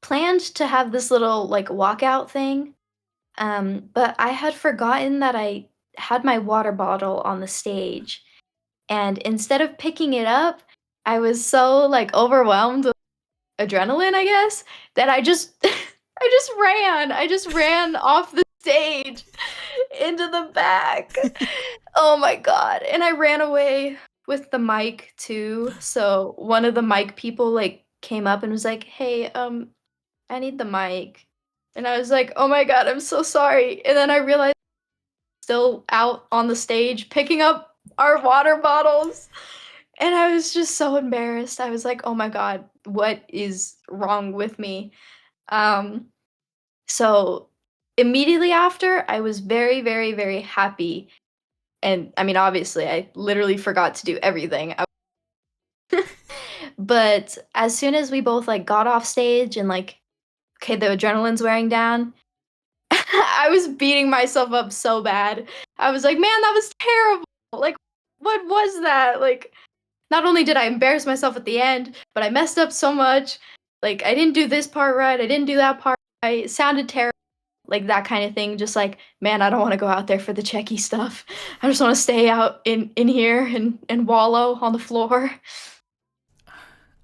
planned to have this little, like, walkout thing, but I had forgotten that I had my water bottle on the stage, and instead of picking it up, I was so, like, overwhelmed with adrenaline, I guess, that I just I just ran off the stage into the back. Oh my god, and I ran away with the mic too, so one of the mic people, like, came up and was like, "Hey, I need the mic." And I was like, "Oh my god, I'm so sorry." And then I realized still out on the stage picking up our water bottles, and I was just so embarrassed. I was like, "Oh my god, what is wrong with me?" Um, so immediately after, I was very, very, very happy, and I mean, obviously, I literally forgot to do everything. But as soon as we both, like, got off stage and, like, okay, the adrenaline's wearing down, I was beating myself up so bad. I was like, "Man, that was terrible. Like, what was that?" Like, not only did I embarrass myself at the end, but I messed up so much. Like, I didn't do this part right, I didn't do that part right, it sounded terrible, like, that kinda thing, just like, "Man, I don't wanna go out there for the checky stuff. I just wanna stay out in here and wallow on the floor."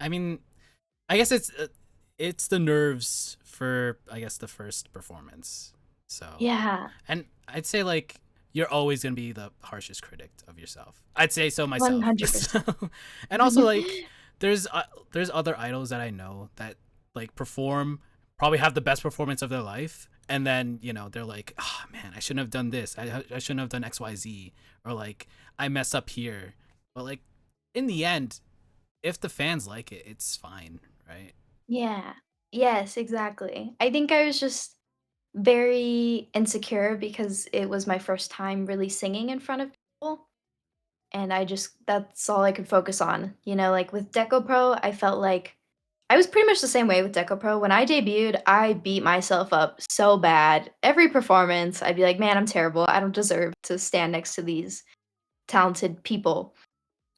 I mean, I guess it's the nerves for, I guess, the first performance. So, Yeah, and I'd say like you're always gonna be the harshest critic of yourself. I'd say so myself. 100%. And also like there's other idols that I know that like perform, probably have the best performance of their life, and then they're like, oh man, I shouldn't have done this. I shouldn't have done XYZ, or like I messed up here. But like in the end, if the fans like it, it's fine, right? Yeah. Yes, exactly. I think I was just very insecure because it was my first time really singing in front of people, and that's all I could focus on. Like with Deco Pro, I felt like I was pretty much the same way with Deco Pro. When I debuted, I beat myself up so bad. Every performance, I'd be like, "Man, I'm terrible. I don't deserve to stand next to these talented people."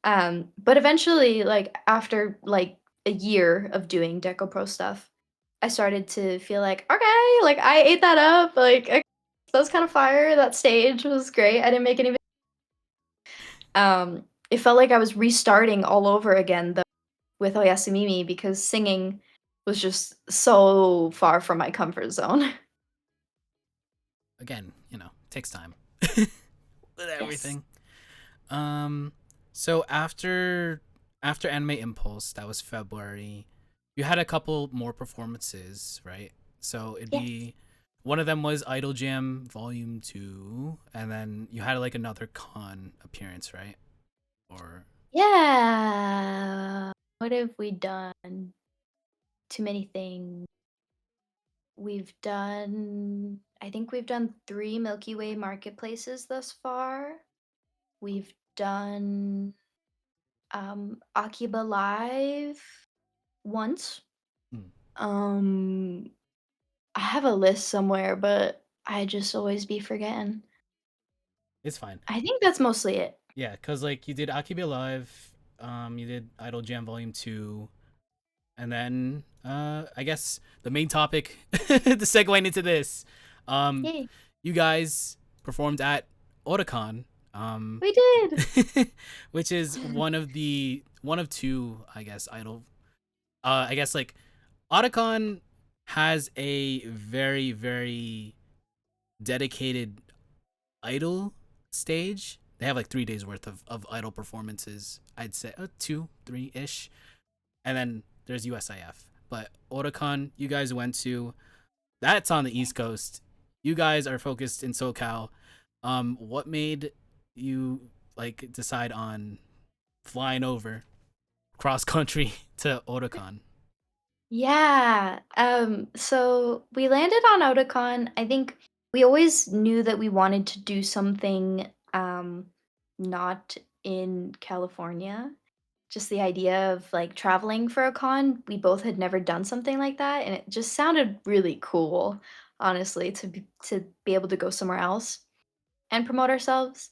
But eventually, like after like a year of doing Deco Pro stuff, I started to feel like, okay, like I ate that up. Like that was kind of fire. That stage was great. I didn't make any. It felt like I was restarting all over again though with Oyasumimi because singing was just so far from my comfort zone. Again, takes time with Yes. everything. Um, so after Anime Impulse, that was February. You had a couple more performances, right? So it'd Yes. be one of them was Idol Jam Volume 2, and then you had like another con appearance, right? Or Yeah. What have we done? Too many things. I think we've done 3 Milky Way marketplaces thus far. We've done, Akiba Live once. hmm, Um, I have a list somewhere, but I just always be forgetting. it's fine. I think that's mostly it. Yeah, cause like you did Akiba Live, you did Idol Jam Volume 2, and then I guess the main topic, the segue into this, um, Yay. you guys performed at Otakon, um, We did! which is one of two, I guess, idol. I guess like Otakon has a very very dedicated idol stage. They have like 3 days worth of idol performances. I'd say 2, 3 ish, and then there's USIF. But Otakon, you guys went to. That's on the East Coast. You guys are focused in SoCal. What made you like decide on flying over cross country to Otakon? Yeah. So we landed on Otakon. I think we always knew that we wanted to do something not in California. Just the idea of like traveling for a con, we both had never done something like that, and it just sounded really cool, honestly, to be able to go somewhere else and promote ourselves.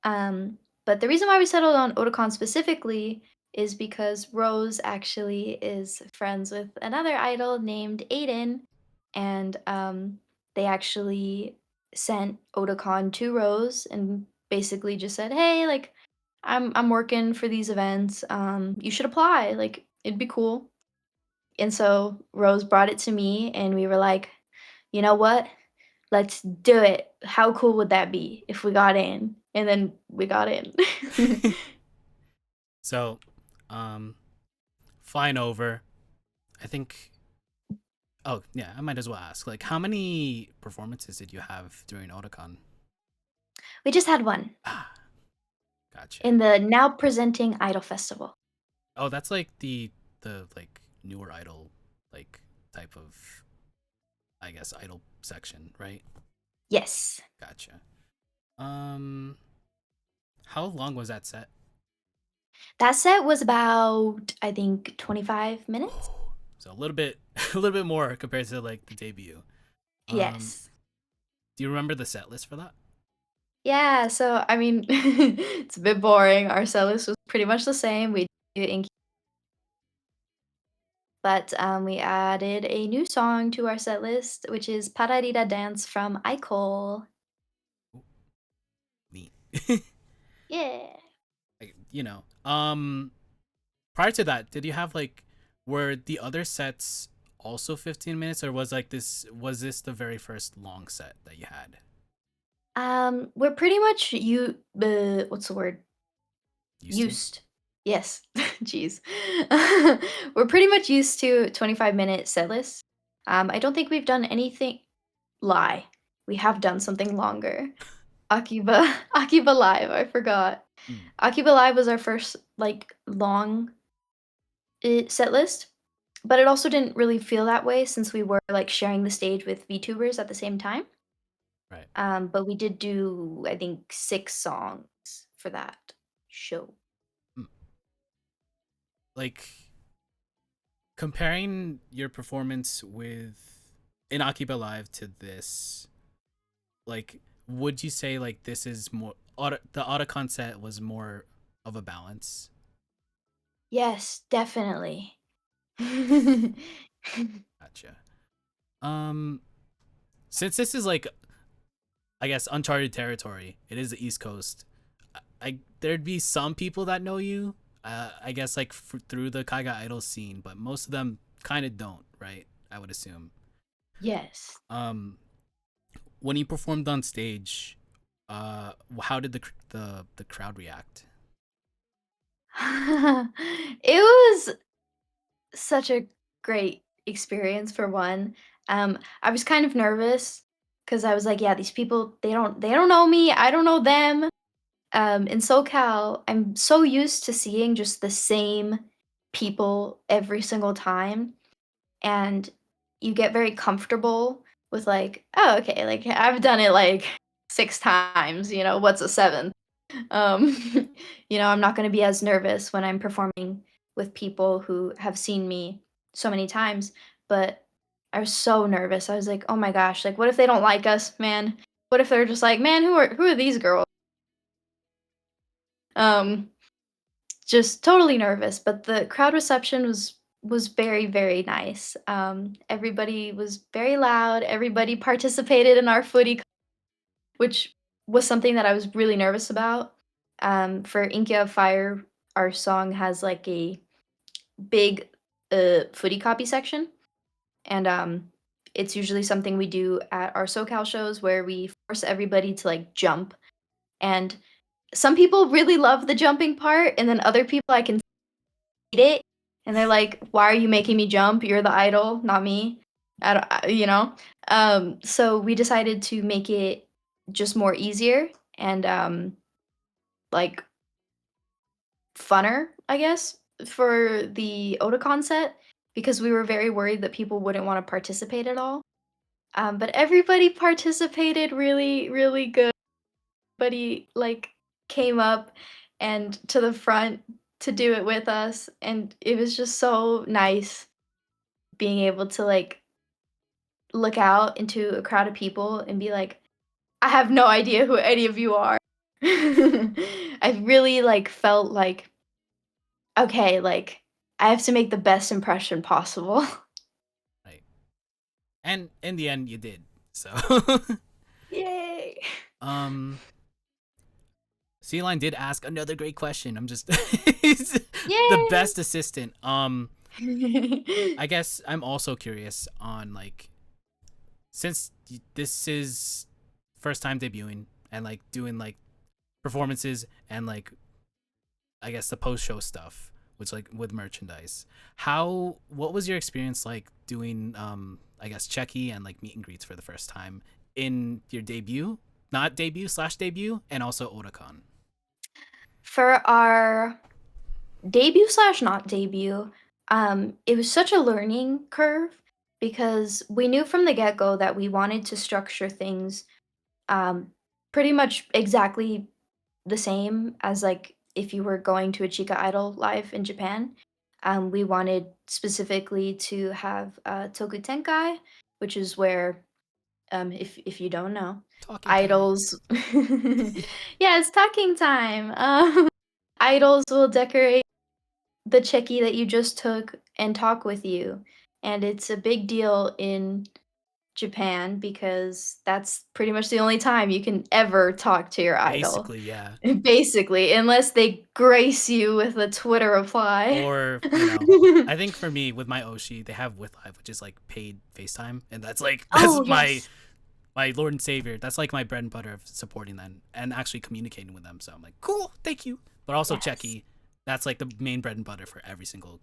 Um, but the reason why we settled on Otakon specifically is because Rose actually is friends with another idol named Aiden, and they actually sent Otakon to Rose and basically just said, "Hey, like, I'm working for these events. You should apply. Like, it'd be cool." And so Rose brought it to me, and we were like, "You know what? Let's do it. How cool would that be if we got in?" And then we got in. So, um, flying over. I think. Oh yeah, I might as well ask. Like, how many performances did you have during Otakon? We just had one Ah, gotcha. in the now presenting Idol Festival. Oh, that's like the like newer idol like type of I guess idol section, right? Yes. Gotcha. Um, how long was that set? That set was about, I think, 25 minutes? Oh, so a little bit a little bit more compared to like the debut. Um, Yes. do you remember the set list for that? Yeah, so I mean, it's a bit boring. Our set list was pretty much the same. We do in but we added a new song to our set list, which is Pararira Dance from Icol. Ooh, neat. Yeah. You know, prior to that, did you have like were the other sets also 15 minutes or was this the very first long set that you had? We're pretty much what's the word? Used to? Used. Yes. Jeez. We're pretty much used to 25-minute set lists. I don't think we've done anything lie. We have done something longer. Akiba Akiba Live, I forgot. Mm, Akiba Live was our first like long set list, but it also didn't really feel that way since we were like sharing the stage with VTubers at the same time. right. But we did do I think 6 songs for that show. Mm. Like comparing your performance with in Akiba Live to this, like, would you say like this is more the Otacon set was more of a balance? Yes, definitely. Gotcha. Um, since this is like I guess uncharted territory, it is the East Coast. There'd be some people that know you. I guess like through the Kaiga idol scene, but most of them kind of don't, right? I would assume. Yes. Um, when you performed on stage, how did the crowd react? It was such a great experience for one. I was kind of nervous because I was like, yeah, these people they don't know me, I don't know them. In SoCal, I'm so used to seeing just the same people every single time, and you get very comfortable with like, oh, okay, like I've done it like 6 times, what's a seventh? Um, I'm not going to be as nervous when I'm performing with people who have seen me so many times. But I was so nervous. I was like, oh my gosh, like what if they don't like us, man? What if they're just like, man, who are these girls? Um, just totally nervous. But the crowd reception was very, very nice. Everybody was very loud. Everybody participated in our footy, which was something that I was really nervous about. For Inkia of Fire, our song has like a big footy copy section, and it's usually something we do at our SoCal shows where we force everybody to like jump. And some people really love the jumping part, and then other people I can hate it, and they're like, "Why are you making me jump? You're the idol, not me." you know. So we decided to make it just more easier and like funner, I guess, for the Otakon set because we were very worried that people wouldn't want to participate at all. But everybody participated really, really good. Everybody like came up and to the front to do it with us, and it was just so nice being able to like look out into a crowd of people and be like, I have no idea who any of you are. I really like felt like okay, like I have to make the best impression possible. Right. And in the end, you did. So, Yay. um, Sea Line did ask another great question. I'm just the Yay. best assistant. I guess I'm also curious on like since this is first time debuting and like doing like performances and like I guess the post show stuff, which like with merchandise. What was your experience like doing I guess Checky and like meet and greets for the first time in your debut, not debut slash debut, and also Otakon? For our debut slash not debut, it was such a learning curve because we knew from the get go that we wanted to structure things um, pretty much exactly the same as like if you were going to a Chica Idol live in Japan. We wanted specifically to have Toku Tenkai, which is where, if you don't know, Talking time. idols. Yeah, it's talking time. Idols will decorate the checkie that you just took and talk with you. And it's a big deal in Japan because that's pretty much the only time you can ever talk to your idol. Basically, yeah. Basically, unless they grace you with a Twitter reply. Or I think for me with my Oshi, they have with live, which is like paid FaceTime, and that's like that's Oh, my yes. my Lord and Savior. That's like my bread and butter of supporting them and actually communicating with them. So I'm like, cool, thank you. But also Yes. Checky, that's like the main bread and butter for every single,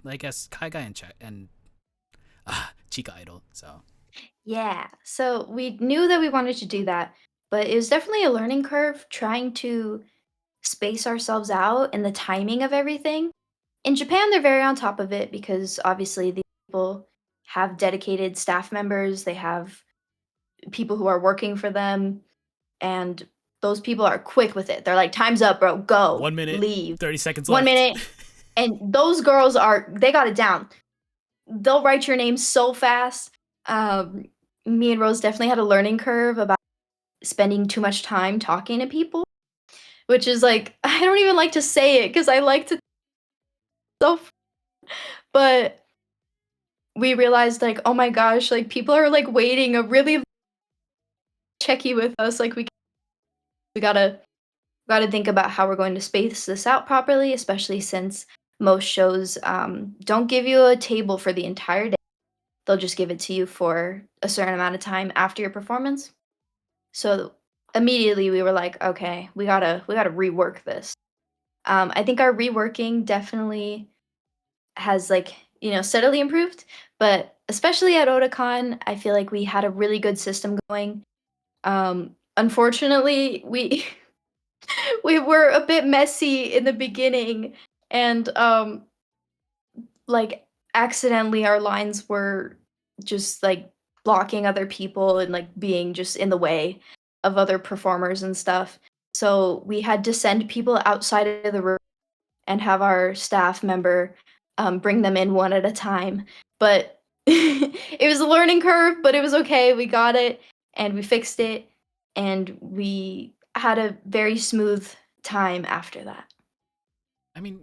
I guess, Kai Guy and Chica Idol. So Yeah. So we knew that we wanted to do that, but it was definitely a learning curve trying to space ourselves out and the timing of everything. In Japan, they're very on top of it because obviously the people have dedicated staff members, they have people who are working for them, and those people are quick with it. They're like, "Time's up, bro. Go, 1 minute, leave." 30 seconds 1 left. minute, and those girls they got it down. They'll write your name so fast. Um, Me and Rose definitely had a learning curve about spending too much time talking to people, which is like I don't even like to say it because I like to so but we realized like, "Oh my gosh, like people are like waiting a really checky with us. Like we gotta think about how we're going to space this out properly, especially since most shows don't give you a table for the entire day. They'll just give it to you for a certain amount of time after your performance. So immediately we were like, okay, we gotta rework this. I think our reworking definitely has like steadily improved, but especially at Otakon, I feel like we had a really good system going. Unfortunately, we we were a bit messy in the beginning and like accidentally our lines were just like blocking other people and like being just in the way of other performers and stuff. So we had to send people outside of the room and have our staff member bring them in one at a time. But it was a learning curve, but it was okay. We got it and we fixed it and we had a very smooth time after that. I mean,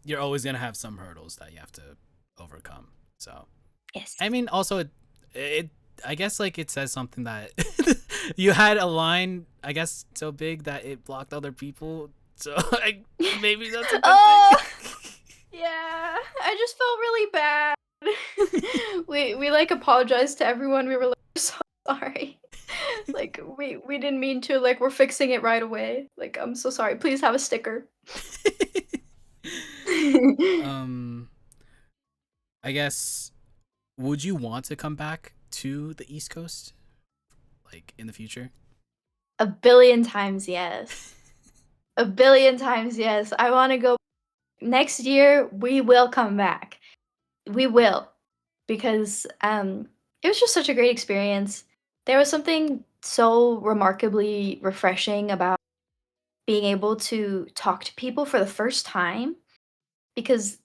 you're always gonna have some hurdles that you have to overcome. So Yes. I mean, also it I guess like it says something that you had a line, I guess, so big that it blocked other people. So maybe that's a good thing. Oh, yeah. I just felt really bad. We like apologized to everyone. We were like, "We're so sorry." Like we didn't mean to. Like we're fixing it right away. Like I'm so sorry. Please have a sticker. um, I guess would you want to come back to the East Coast, like in the future? A billion times yes. A billion times yes. I wanna go next year, we will come back. We will, because, it was just such a great experience. There was something so remarkably refreshing about being able to talk to people for the first time, because,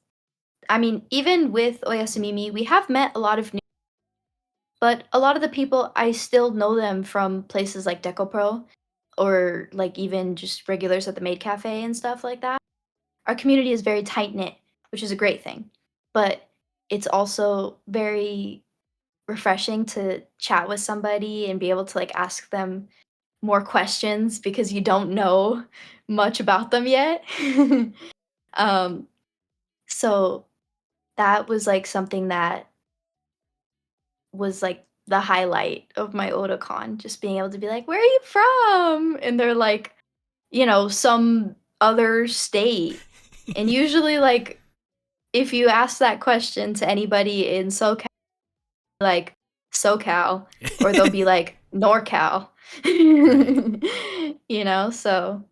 I mean, even with Oyasumimi, we have met a lot of new, but a lot of the people, I still know them from places like DecoPro or, like, even just regulars at the Maid Cafe and stuff like that. Our community is very tight-knit, which is a great thing, but it's also very refreshing to chat with somebody and be able to, like, ask them more questions because you don't know much about them yet. Um, so that was, like, something that was, like, the highlight of my Otakon, just being able to be like, "Where are you from?" And they're like, some other state. And usually, like, if you ask that question to anybody in SoCal, like, SoCal, or they'll be like, NorCal. Right. So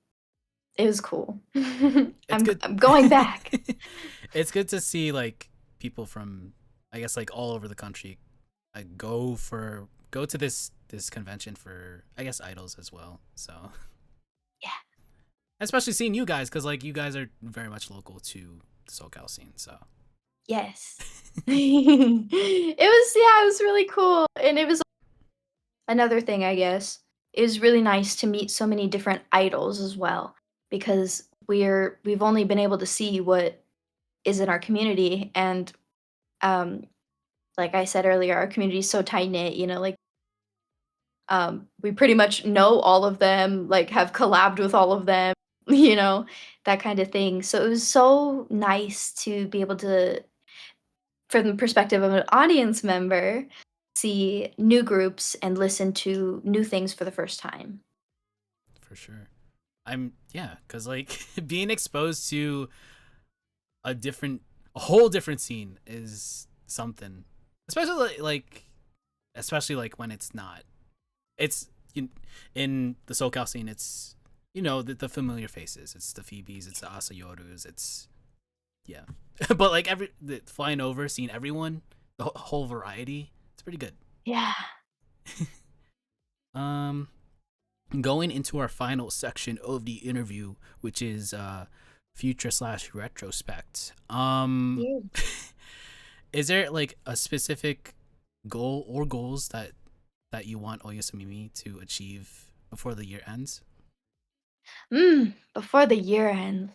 it was cool. It's good. I'm going back. It's good to see like people from, I guess, like all over the country, go to this convention for, I guess, idols as well. So Yeah. especially seeing you guys, because like you guys are very much local to the SoCal scene. So Yes. It was really cool, and it was another thing, I guess. It was really nice to meet so many different idols as well, because we've only been able to see what is in our community, and, um, like I said earlier, our community is so tight-knit, like, we pretty much know all of them, like, have collabed with all of them, you know, that kind of thing. So it was so nice to be able to, from the perspective of an audience member, see new groups and listen to new things for the first time. for sure, yeah, because like being exposed to a whole different scene is something, especially especially like when it's not. It's in the SoCal scene. It's the familiar faces. It's the Phoebes. It's the Asayorus. It's yeah, but like flying over, seeing everyone, the whole variety. It's pretty good. Yeah. Um, Going into our final section of the interview, which is future slash retrospect. Yeah. Is there like a specific goal or goals that you want Oyasumimi to achieve before the year ends? Before the year ends.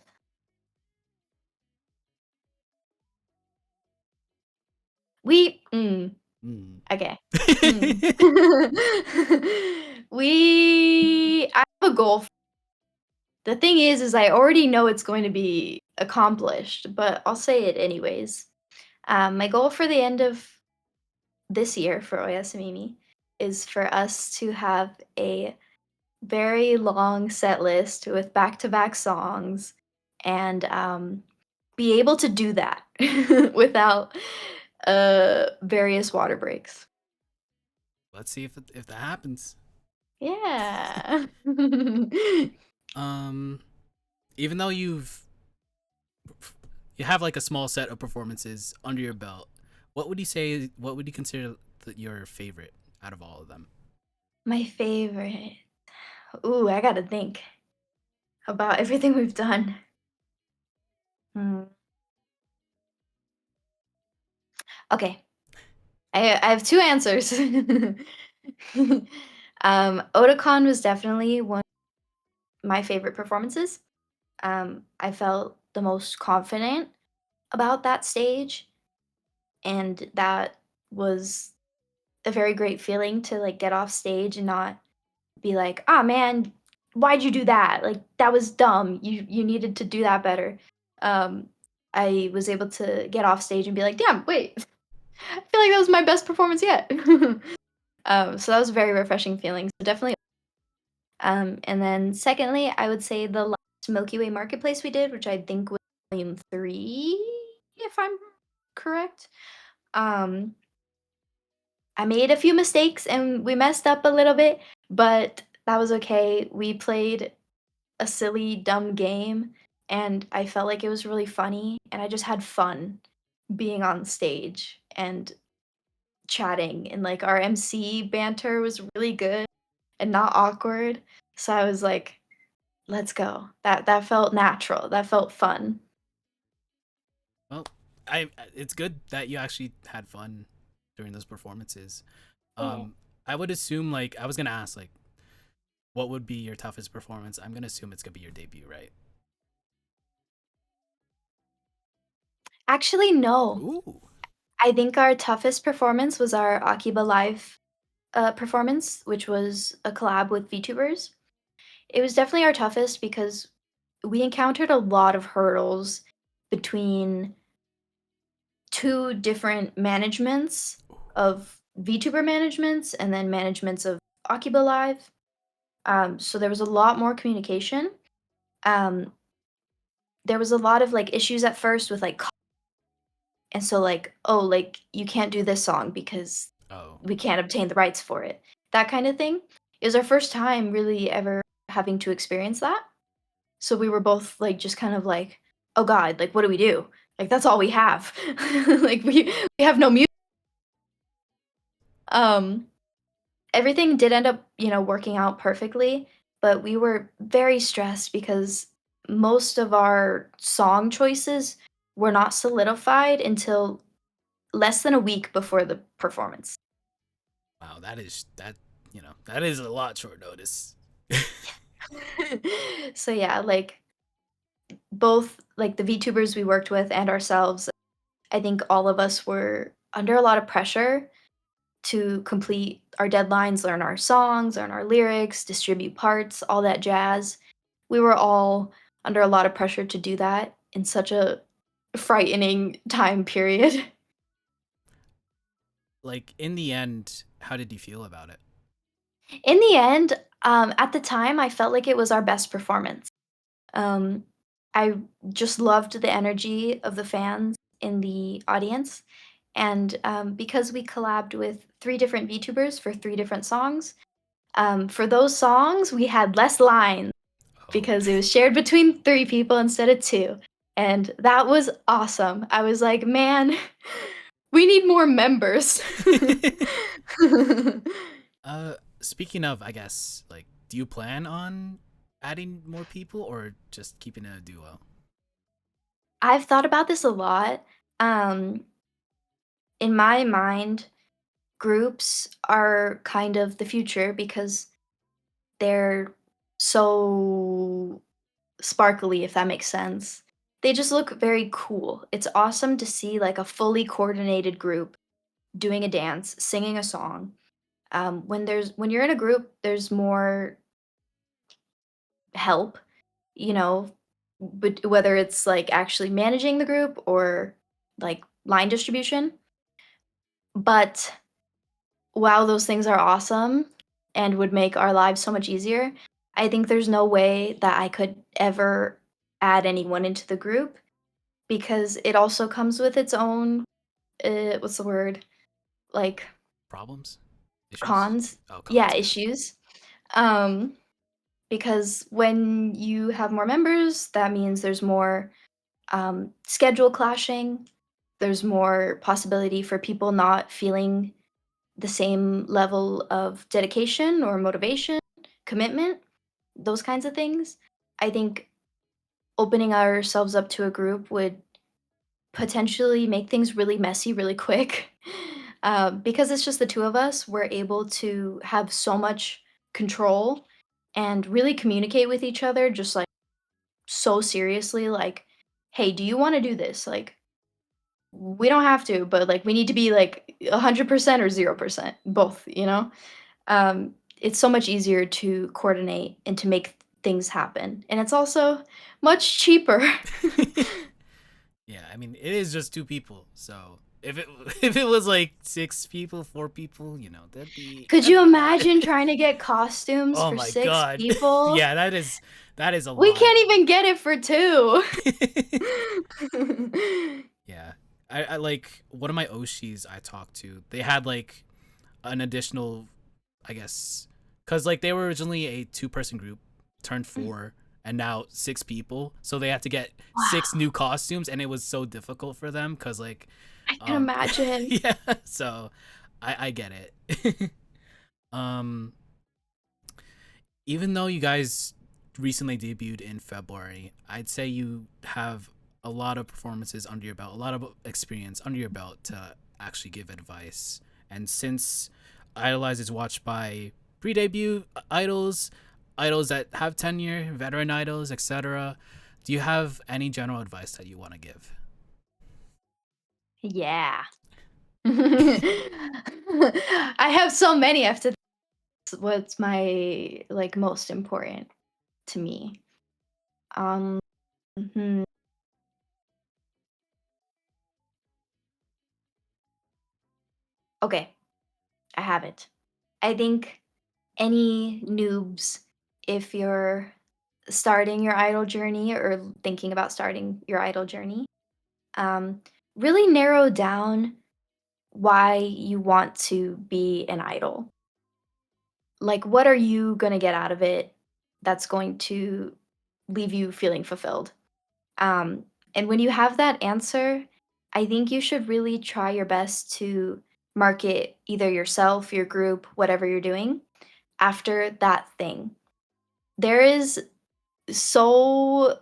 We Mm. okay. Mm. I have a goal. The thing is I already know it's going to be accomplished, but I'll say it anyways. My goal for the end of this year for Oyasumimi is for us to have a very long set list with back-to-back songs and be able to do that without various water breaks. Let's see if that happens. Yeah. Um, Even though you have like a small set of performances under your belt, what would you say? What would you consider your favorite out of all of them? My favorite. Ooh, I gotta think about everything we've done. Hmm. Okay, I have two answers. Otakon was definitely one of my favorite performances. I felt the most confident about that stage, and that was a very great feeling to like get off stage and not be like, "Ah, man, why'd you do that? Like that was dumb. You needed to do that better." Um, I was able to get off stage and be like, "Damn, wait, I feel like that was my best performance yet." So that was a very refreshing feeling. So definitely. And then secondly, I would say the last Milky Way Marketplace we did, which I think was volume 3, if I'm correct. Um, I made a few mistakes and we messed up a little bit, but that was okay. We played a silly, dumb game, and I felt like it was really funny, and I just had fun being on stage and chatting, and, like, our MC banter was really good and not awkward, so I was like, "Let's go." That felt natural, that felt fun. Well, I it's good that you actually had fun during those performances. Yeah. I would assume like I was gonna ask like what would be your toughest performance? I'm gonna assume it's gonna be your debut, right? Actually, no. Ooh. I think our toughest performance was our Akiba Live, performance, which was a collab with VTubers. It was definitely our toughest because we encountered a lot of hurdles between 2 different managements of VTuber managements and then managements of Akiba Live. So there was a lot more communication. Um, there was a lot of, like, issues at first with, like, and so, like, "Oh, like, you can't do this song because Oh. we can't obtain the rights for it." That kinda thing. It was our first time really ever having to experience that. So we were both, like, just kind of like, "Oh god, like, what do we do? Like, that's all we have." Like, we have no music. Um, Everything did end up, working out perfectly, but we were very stressed because most of our song choices were not solidified until less than a week before the performance. Wow, that is a lot short notice. So yeah, like both like the VTubers we worked with and ourselves, I think all of us were under a lot of pressure to complete our deadlines, learn our songs, learn our lyrics, distribute parts, all that jazz. We were all under a lot of pressure to do that in such a frightening time period. Like in the end, how did you feel about it? In the end, at the time, I felt like it was our best performance. Um, I just loved the energy of the fans in the audience. And because we collabed with 3 different VTubers for 3 different songs, for those songs, we had less lines Oh. because it was shared between 3 people instead of two. And that was awesome. I was like, man, we need more members. uh Speaking of, I guess, like do you plan on adding more people or just keeping it a duo? I've thought about this a lot. Um, in my mind, groups are kind of the future because they're so sparkly, if that makes sense. They just look very cool. It's awesome to see like a fully coordinated group doing a dance, singing a song. When you're in a group, there's more help, you know, but whether it's like actually managing the group or like line distribution. But while those things are awesome and would make our lives so much easier, I think there's no way that I could ever add anyone into the group because it also comes with its own, what's the word? Like Problems? Issues? cons. Oh, Yeah, cons, yeah. issues. Um, because when you have more members, that means there's more schedule clashing. There's more possibility for people not feeling the same level of dedication or motivation, commitment, those kinds of things. I think opening ourselves up to a group would potentially make things really messy really quick. Because it's just the 2 of us, we're able to have so much control and really communicate with each other just, like, so seriously, like, "Hey, do you wanna do this?" Like, "We don't have to, but, like, we need to be, like, 100% or 0%, both," you know? It's so much easier to coordinate and to make things happen, and it's also much cheaper. Yeah, I mean, it is just two people. So if it if it was like six people, four people, Could that'd you be a lot. imagine trying to get costumes Oh for my 6 god. people? Yeah, that is a We lot. can't even get it for 2. Yeah. I like one of my Oshis I talked to. They had like an additional, I guess, because like they were originally a 2-person group, turned Mm. 4, and now 6 people. So they had to get six Wow, new costumes, and it was so difficult for them because like, I can um, imagine. yeah. So I get it. um, even though you guys recently debuted in February, I'd say you have a lot of performances under your belt, a lot of experience under your belt to actually give advice. And since Idolize is watched by pre-debut idols, idols that have tenure, veteran idols, etc., do you have any general advice that you want to give? Yeah. I have so many after what's my, like, most important to me. Um, mhm. Okay, I have it. I think any noobs, if you're starting your idol journey or thinking about starting your idol journey, um, really narrow down why you want to be an idol. Like, what are you gonna get out of it that's going to leave you feeling fulfilled? Um, and when you have that answer, I think you should really try your best to market either yourself, your group, whatever you're doing after that thing. There is so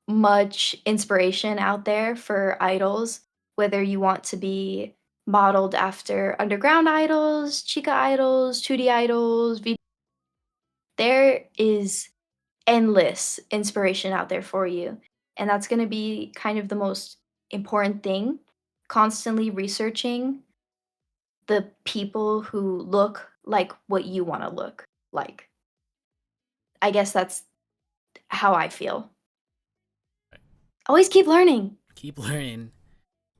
much inspiration out there for idols, whether you want to be modeled after underground idols, chica idols, 2D idols, there is endless inspiration out there for you. And that's going to be kind of the most important thing. Constantly researching the people who look like what you want to look like. I guess that's how I feel. Always keep learning. Keep learning,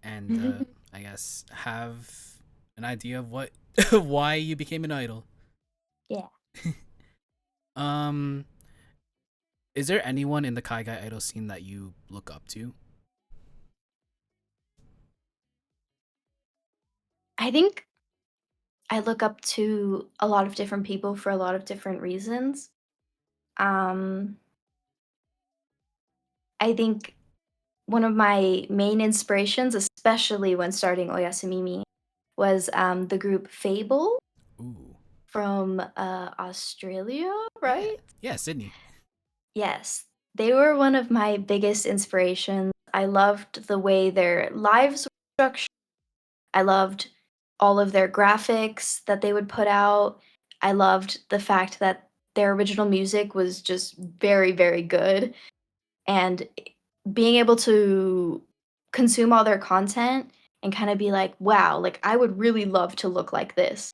and I guess have an idea of what why you became an idol. Yeah. Um, is there anyone in the Kai Guy idol scene that you look up to? I think I look up to a lot of different people for a lot of different reasons. Um, I think one of my main inspirations, especially when starting Oyasumimi, was the group Fable Ooh, from Australia, yeah, right? yeah, Sydney. Yes, they were one of my biggest inspirations. I loved the way their lives were structured. I loved all of their graphics that they would put out. I loved the fact that their original music was just very, very good. And being able to consume all their content and kind of be like, wow, like I would really love to look like this.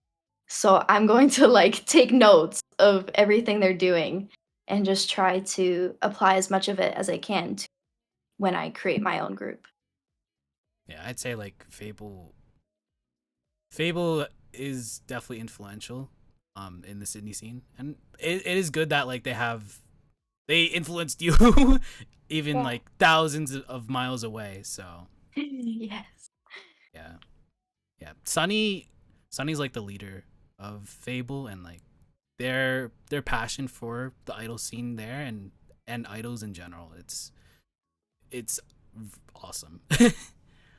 So I'm going to like take notes of everything they're doing and just try to apply as much of it as I can to when I create my own group. Yeah, I'd say like Fable. Fable is definitely influential, in the Sydney scene, and it is good that like they influenced you, even Yeah. like thousands of miles away. So Yes. yeah, yeah. Sunny's like the leader of Fable, and like their passion for the idol scene there, and idols in general. It's awesome.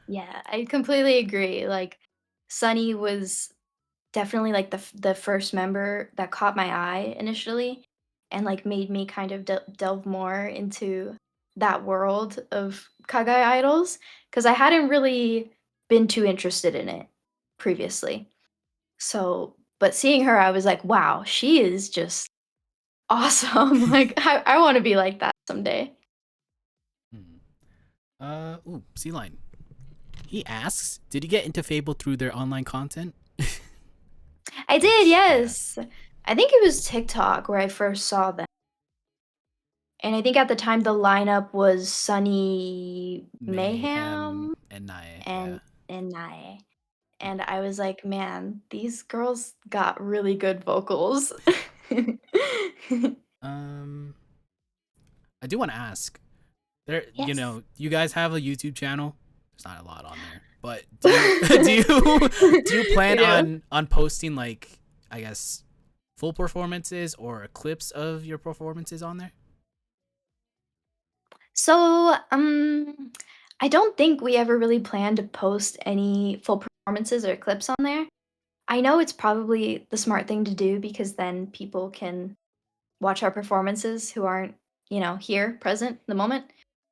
Yeah, I completely agree. Like Sunny was definitely like the first member that caught my eye initially and like made me kind of delve more into that world of Kagai idols because I hadn't really been too interested in it previously. So, but seeing her, I was like, wow, she is just awesome. Like, I want to be like that someday. Hmm. Ooh, Sea Line. He asks, "Did you get into Fable through their online content?" I did, Which, yeah, yes. I think it was TikTok where I first saw them. And I think at the time the lineup was Sunny Mayhem Mayhem and Nae, yeah. and Nae. And I was like, "Man, these girls got really good vocals." Um, I do want to ask. There, Yes. you guys have a YouTube channel. There's not a lot on there. But do you do you plan We do. on posting like, I guess, full performances or clips of your performances on there? So, I don't think we ever really plan to post any full performances or clips on there. I know it's probably the smart thing to do because then people can watch our performances who aren't, here present in the moment.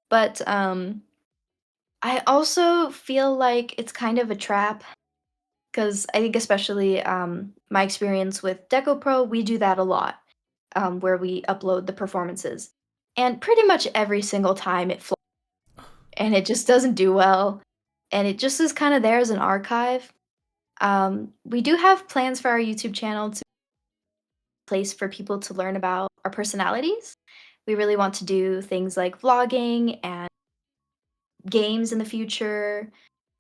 But I also feel like it's kind of a trap because I think especially my experience with Deco Pro, we do that a lot, where we upload the performances, and pretty much every single time it flops and it just doesn't do well, and it just is kind of there as an archive. We do have plans for our YouTube channel to place for people to learn about our personalities. We really want to do things like vlogging and games in the future,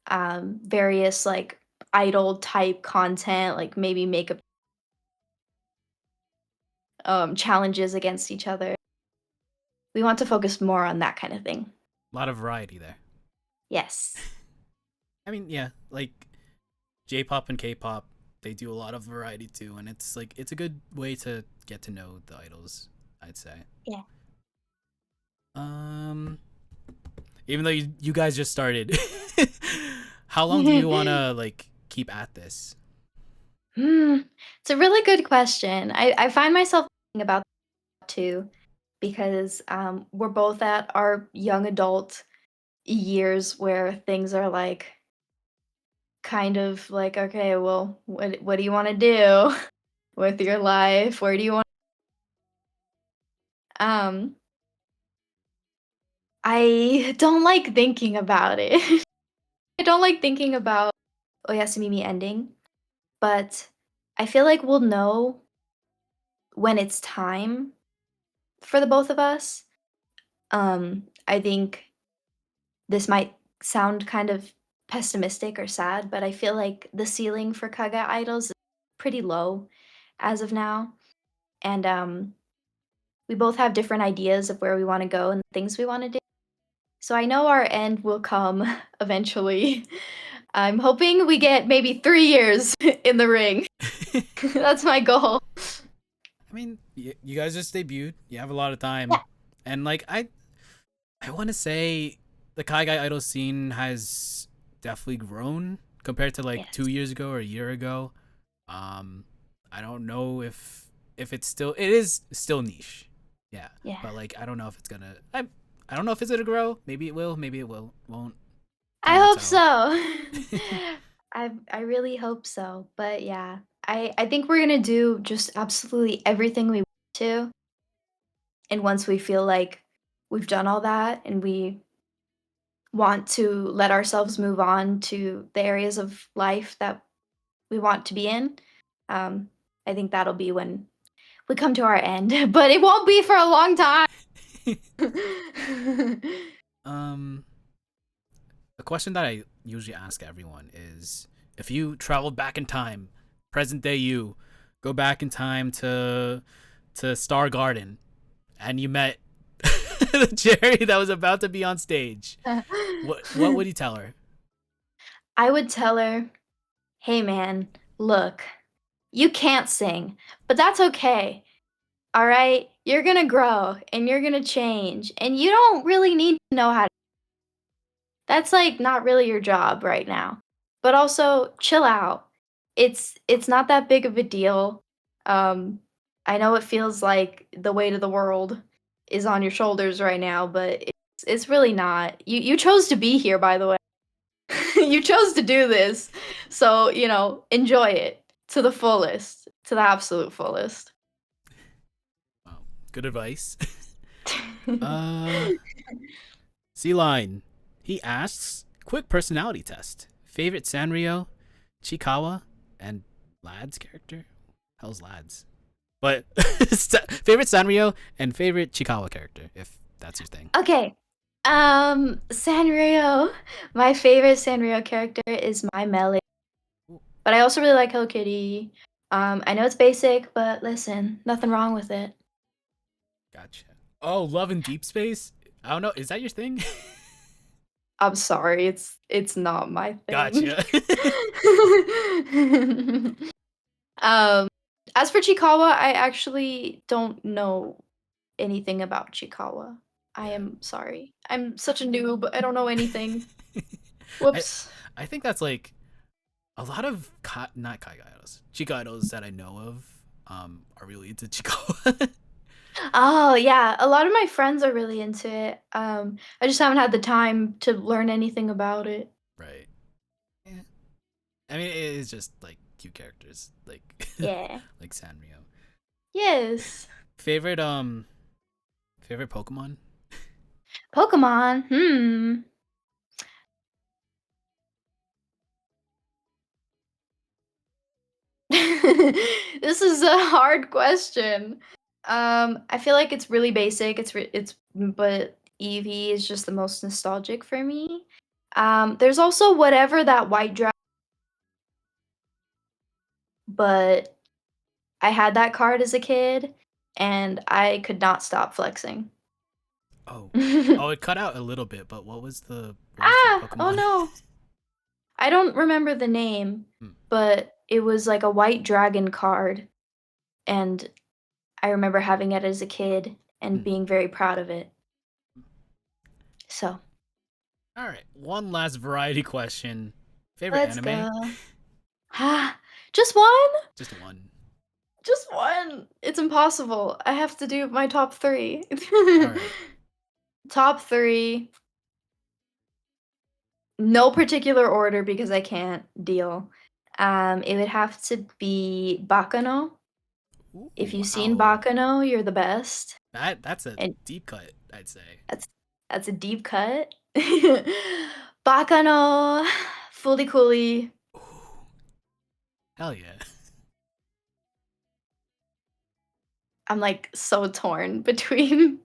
various like idol type content, like maybe makeup challenges against each other. We want to focus more on that kind of thing. A lot of variety there. Yes. I mean, yeah, like J-pop and K-pop, they do a lot of variety too, and it's like it's a good way to get to know the idols, I'd say. Yeah. Um, Even though you guys just started, how long do you want to like keep at this? Hmm. It's a really good question. I find myself thinking about that too because we're both at our young adult years where things are like kind of like, okay, well, what do you want to do with your life? Where do you want? Um, I don't like thinking about it. I don't like thinking about Oyasumimi ending, but I feel like we'll know when it's time for the both of us. I think this might sound kind of pessimistic or sad, but I feel like the ceiling for Kaga idols is pretty low as of now. And we both have different ideas of where we want to go and things we want to do. So I know our end will come eventually. I'm hoping we get maybe 3 years in the ring. That's my goal. I mean, you guys just debuted. You have a lot of Yeah. time, and like I want to say the Kai Guy idol scene has definitely grown compared to like Yes. 2 years ago or a year ago. Um, I don't know if it's still, it is still niche, yeah. Yeah. But like I don't know if it's gonna. I don't know if it's gonna grow. Maybe it will. Maybe it will. Won't. I Time will hope tell. so. I really hope so. But yeah, I think we're gonna do just absolutely everything we want to. And once we feel like we've done all that and we want to let ourselves move on to the areas of life that we want to be in, um, I think that'll be when we come to our end. But it won't be for a long time. um, a question that I usually ask everyone is, if you traveled back in time, present day you, go back in time to Star Garden, and you met the Cherry that was about to be on stage, what would you tell her? I would tell her, "Hey man, look, you can't sing, but that's okay. All right? You're going to grow and you're going to change and you don't really need to know how to. That's like not really your job right now. But also chill out. It's not that big of a deal. Um I know it feels like the weight of the world is on your shoulders right now, but it's really not. You chose to be here, by the way. You chose to do this. So, enjoy it to the fullest, to the absolute fullest." Wow, good advice. uh, Sea Line. He asks, quick personality test. Favorite Sanrio, Chikawa, and Lad's character? Hell's Lad's? But favorite Sanrio and favorite Chikawa character, if that's your thing. Okay. Sanrio. My favorite Sanrio character is My Melody, but I also really like Hello Kitty. I know it's basic, but listen, nothing wrong with it. Gotcha. Oh, Love in Deep Space? I don't know. Is that your thing? I'm sorry, it's not my thing. Gotcha. Um, as for Chikawa, I actually don't know anything about Chikawa. I Yeah. am sorry. I'm such a noob. I don't know anything. I Whoops. I think that's like a lot of not Kai idols, Chica idols that I know of are really into Chikawa. Oh, yeah, a lot of my friends are really into it. I just haven't had the time to learn anything about it. Right. Yeah. I mean, it is just like cute characters, like Yeah. like Sanrio. Yes. Favorite favorite Pokemon? Pokemon, This is a hard question. I feel like it's really basic. But Eevee is just the most nostalgic for me. There's also whatever that white dragon, but I had that card as a kid, and I could not stop flexing. Oh, oh, it cut out a little bit, but what was the Oh Pokemon? no. I don't remember the name, Hmm. but it was like a white dragon card, and I remember having it as a kid and Hmm. being very proud of it. So, All right, one last variety question. Favorite let's anime? go. Ah, just one? Just one. Just one. It's impossible. I have to do my top 3. All right. Top 3, no particular order because I can't deal. It would have to be Bakano. Ooh, If you've seen wow. Bakano, you're the best. That's a And deep cut, I'd say. that's that's a deep cut. Bakano, Fully Cooley. Ooh, hell yeah. I'm like so torn between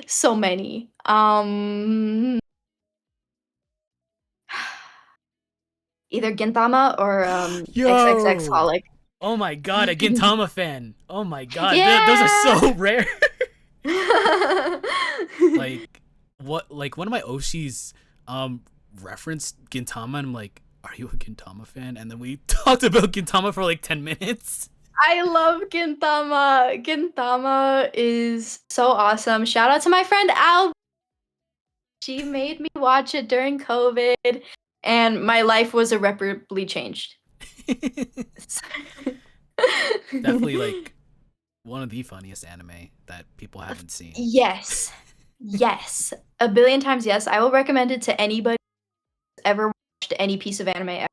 so many. Either Gintama or XXX Yo. Holic. Oh my god, a Gintama fan. Oh my god, those are Yeah. so rare. Like what? Like one of my Oshis referenced Gintama, and I'm like, "Are you a Gintama fan?" And then we talked about Gintama for like 10 minutes. I love Gintama. Gintama is so awesome. Shout out to my friend Al. She made me watch it during COVID, and my life was irreparably changed. Definitely like one of the funniest anime that people haven't seen. Yes. Yes. A billion times yes. I will recommend it to anybody who's ever watched any piece of anime ever.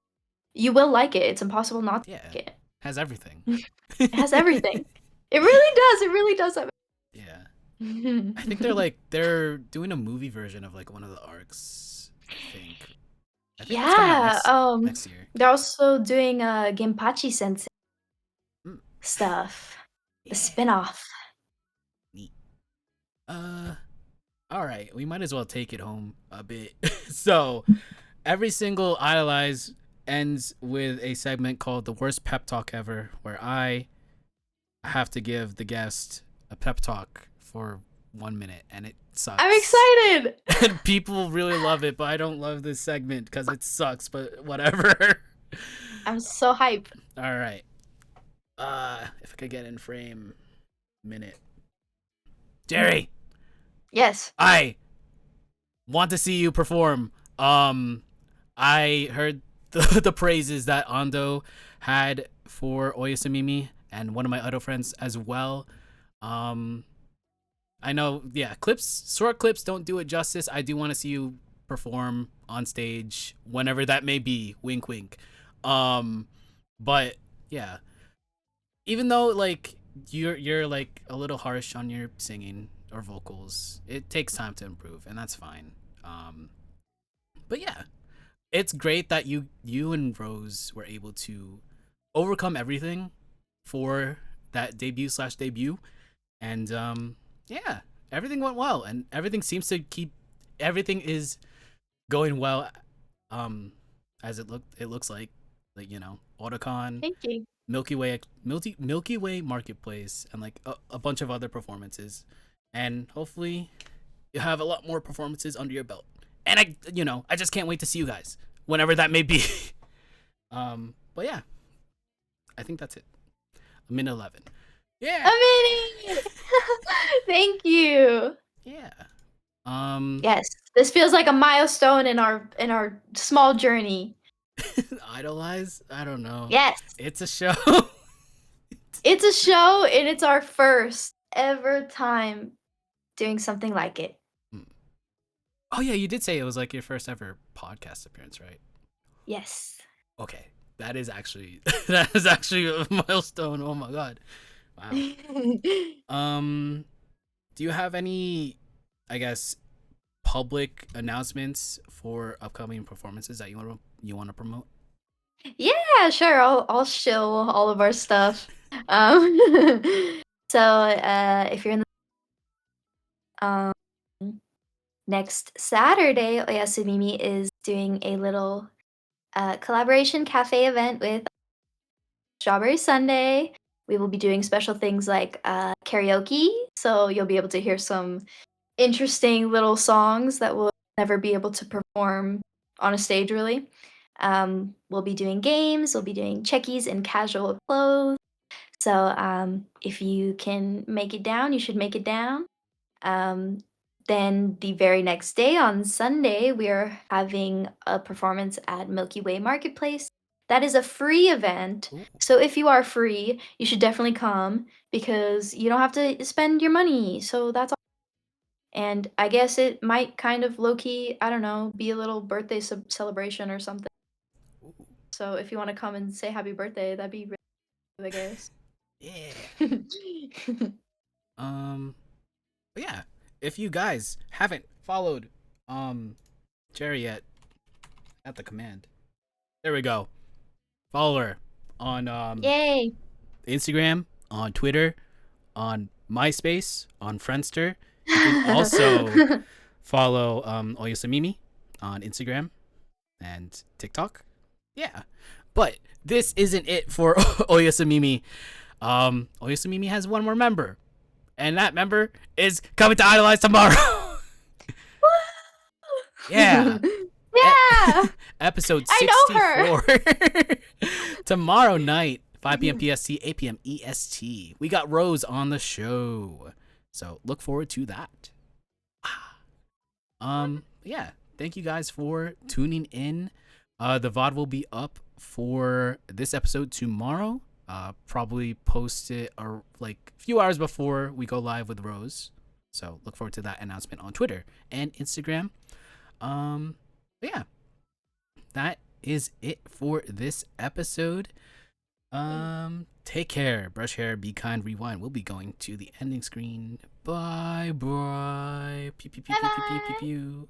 You will like it. It's impossible not to Yeah, like has everything. it. It has everything. It really does. It really does have Yeah, I think everything. they're doing a movie version of like one of the arcs. I think that's coming out Yeah, next year. they're also doing, Genpachi Sensei Mm, stuff. The yeah, spinoff. neat. Uh, all right, we might as well take it home a bit. So every single Idolize ends with a segment called the worst pep talk ever, where I have to give the guest a pep talk for 1 minute, and it I'm sucks. excited! And people really love it, but I don't love this segment because it sucks. But whatever. I'm so hype. All right. If I could get in frame, minute. Jerry, Yes. I want to see you perform. I heard the praises that Ando had for Oyasumimi and one of my other friends as well. Um, I know, yeah, short clips don't do it justice. I do want to see you perform on stage whenever that may be. Wink, wink. Um, but yeah, even though like you're like a little harsh on your singing or vocals, it takes time to improve, and that's fine. Um, but yeah, it's great that you and Rose were able to overcome everything for that debut, and yeah, everything went well, and everything is going well, um, as it looks like Otakon, Thank you. Milky Way Marketplace, and like a bunch of other performances, and hopefully you have a lot more performances under your belt. And I just can't wait to see you guys whenever that may be. But yeah, I think that's it. A minute 11. Yeah. A minute. Thank you. Yeah. Yes, this feels like a milestone in our small journey. Idolize? I don't know. Yes, It's a show. it's a show, and it's our first ever time doing something like it. Oh yeah, you did say it was like your first ever podcast appearance, right? Yes. Okay, that is actually a milestone. Oh my god, wow. Do you have any, I guess, public announcements for upcoming performances that you want to promote? Yeah, sure. I'll show all of our stuff. Um, if you're in the next Saturday, Oyasumimi is doing a little collaboration cafe event with Strawberry Sunday. We will be doing special things like karaoke, so you'll be able to hear some interesting little songs that we'll never be able to perform on a stage, really. We'll be doing games, we'll be doing checkies in casual clothes. So if you can make it down, you should make it down. Um, then the very next day on Sunday, we are having a performance at Milky Way Marketplace. That is a free event. Ooh. So if you are free, you should definitely come because you don't have to spend your money. So that's all. And I guess it might kind of low key, I don't know, be a little birthday celebration or something. So if you want to come and say happy birthday, that'd be really cool, I guess. Yeah. But yeah, if you guys haven't followed Cherri yet, at the command, there we go. Follow her on Yay. Instagram, on Twitter, on MySpace, on Friendster. You can also follow Oyasumimi on Instagram and TikTok. Yeah. But this isn't it for Oyasumimi. Oyasumimi has one more member. And that member is coming to Idolize tomorrow. Yeah. Yeah. Episode I know 64. Tomorrow night, 5 p.m. PST, 8 p.m. EST. We got Rose on the show. So look forward to that. Yeah. Thank you guys for tuning in. The VOD will be up for this episode tomorrow. Probably post it like a few hours before we go live with Rose. So look forward to that announcement on Twitter and Instagram. Yeah, that is it for this episode. Take care, brush hair, be kind, rewind. We'll be going to the ending screen. Bye bye. Pew pew pew pew pew pew pew pew.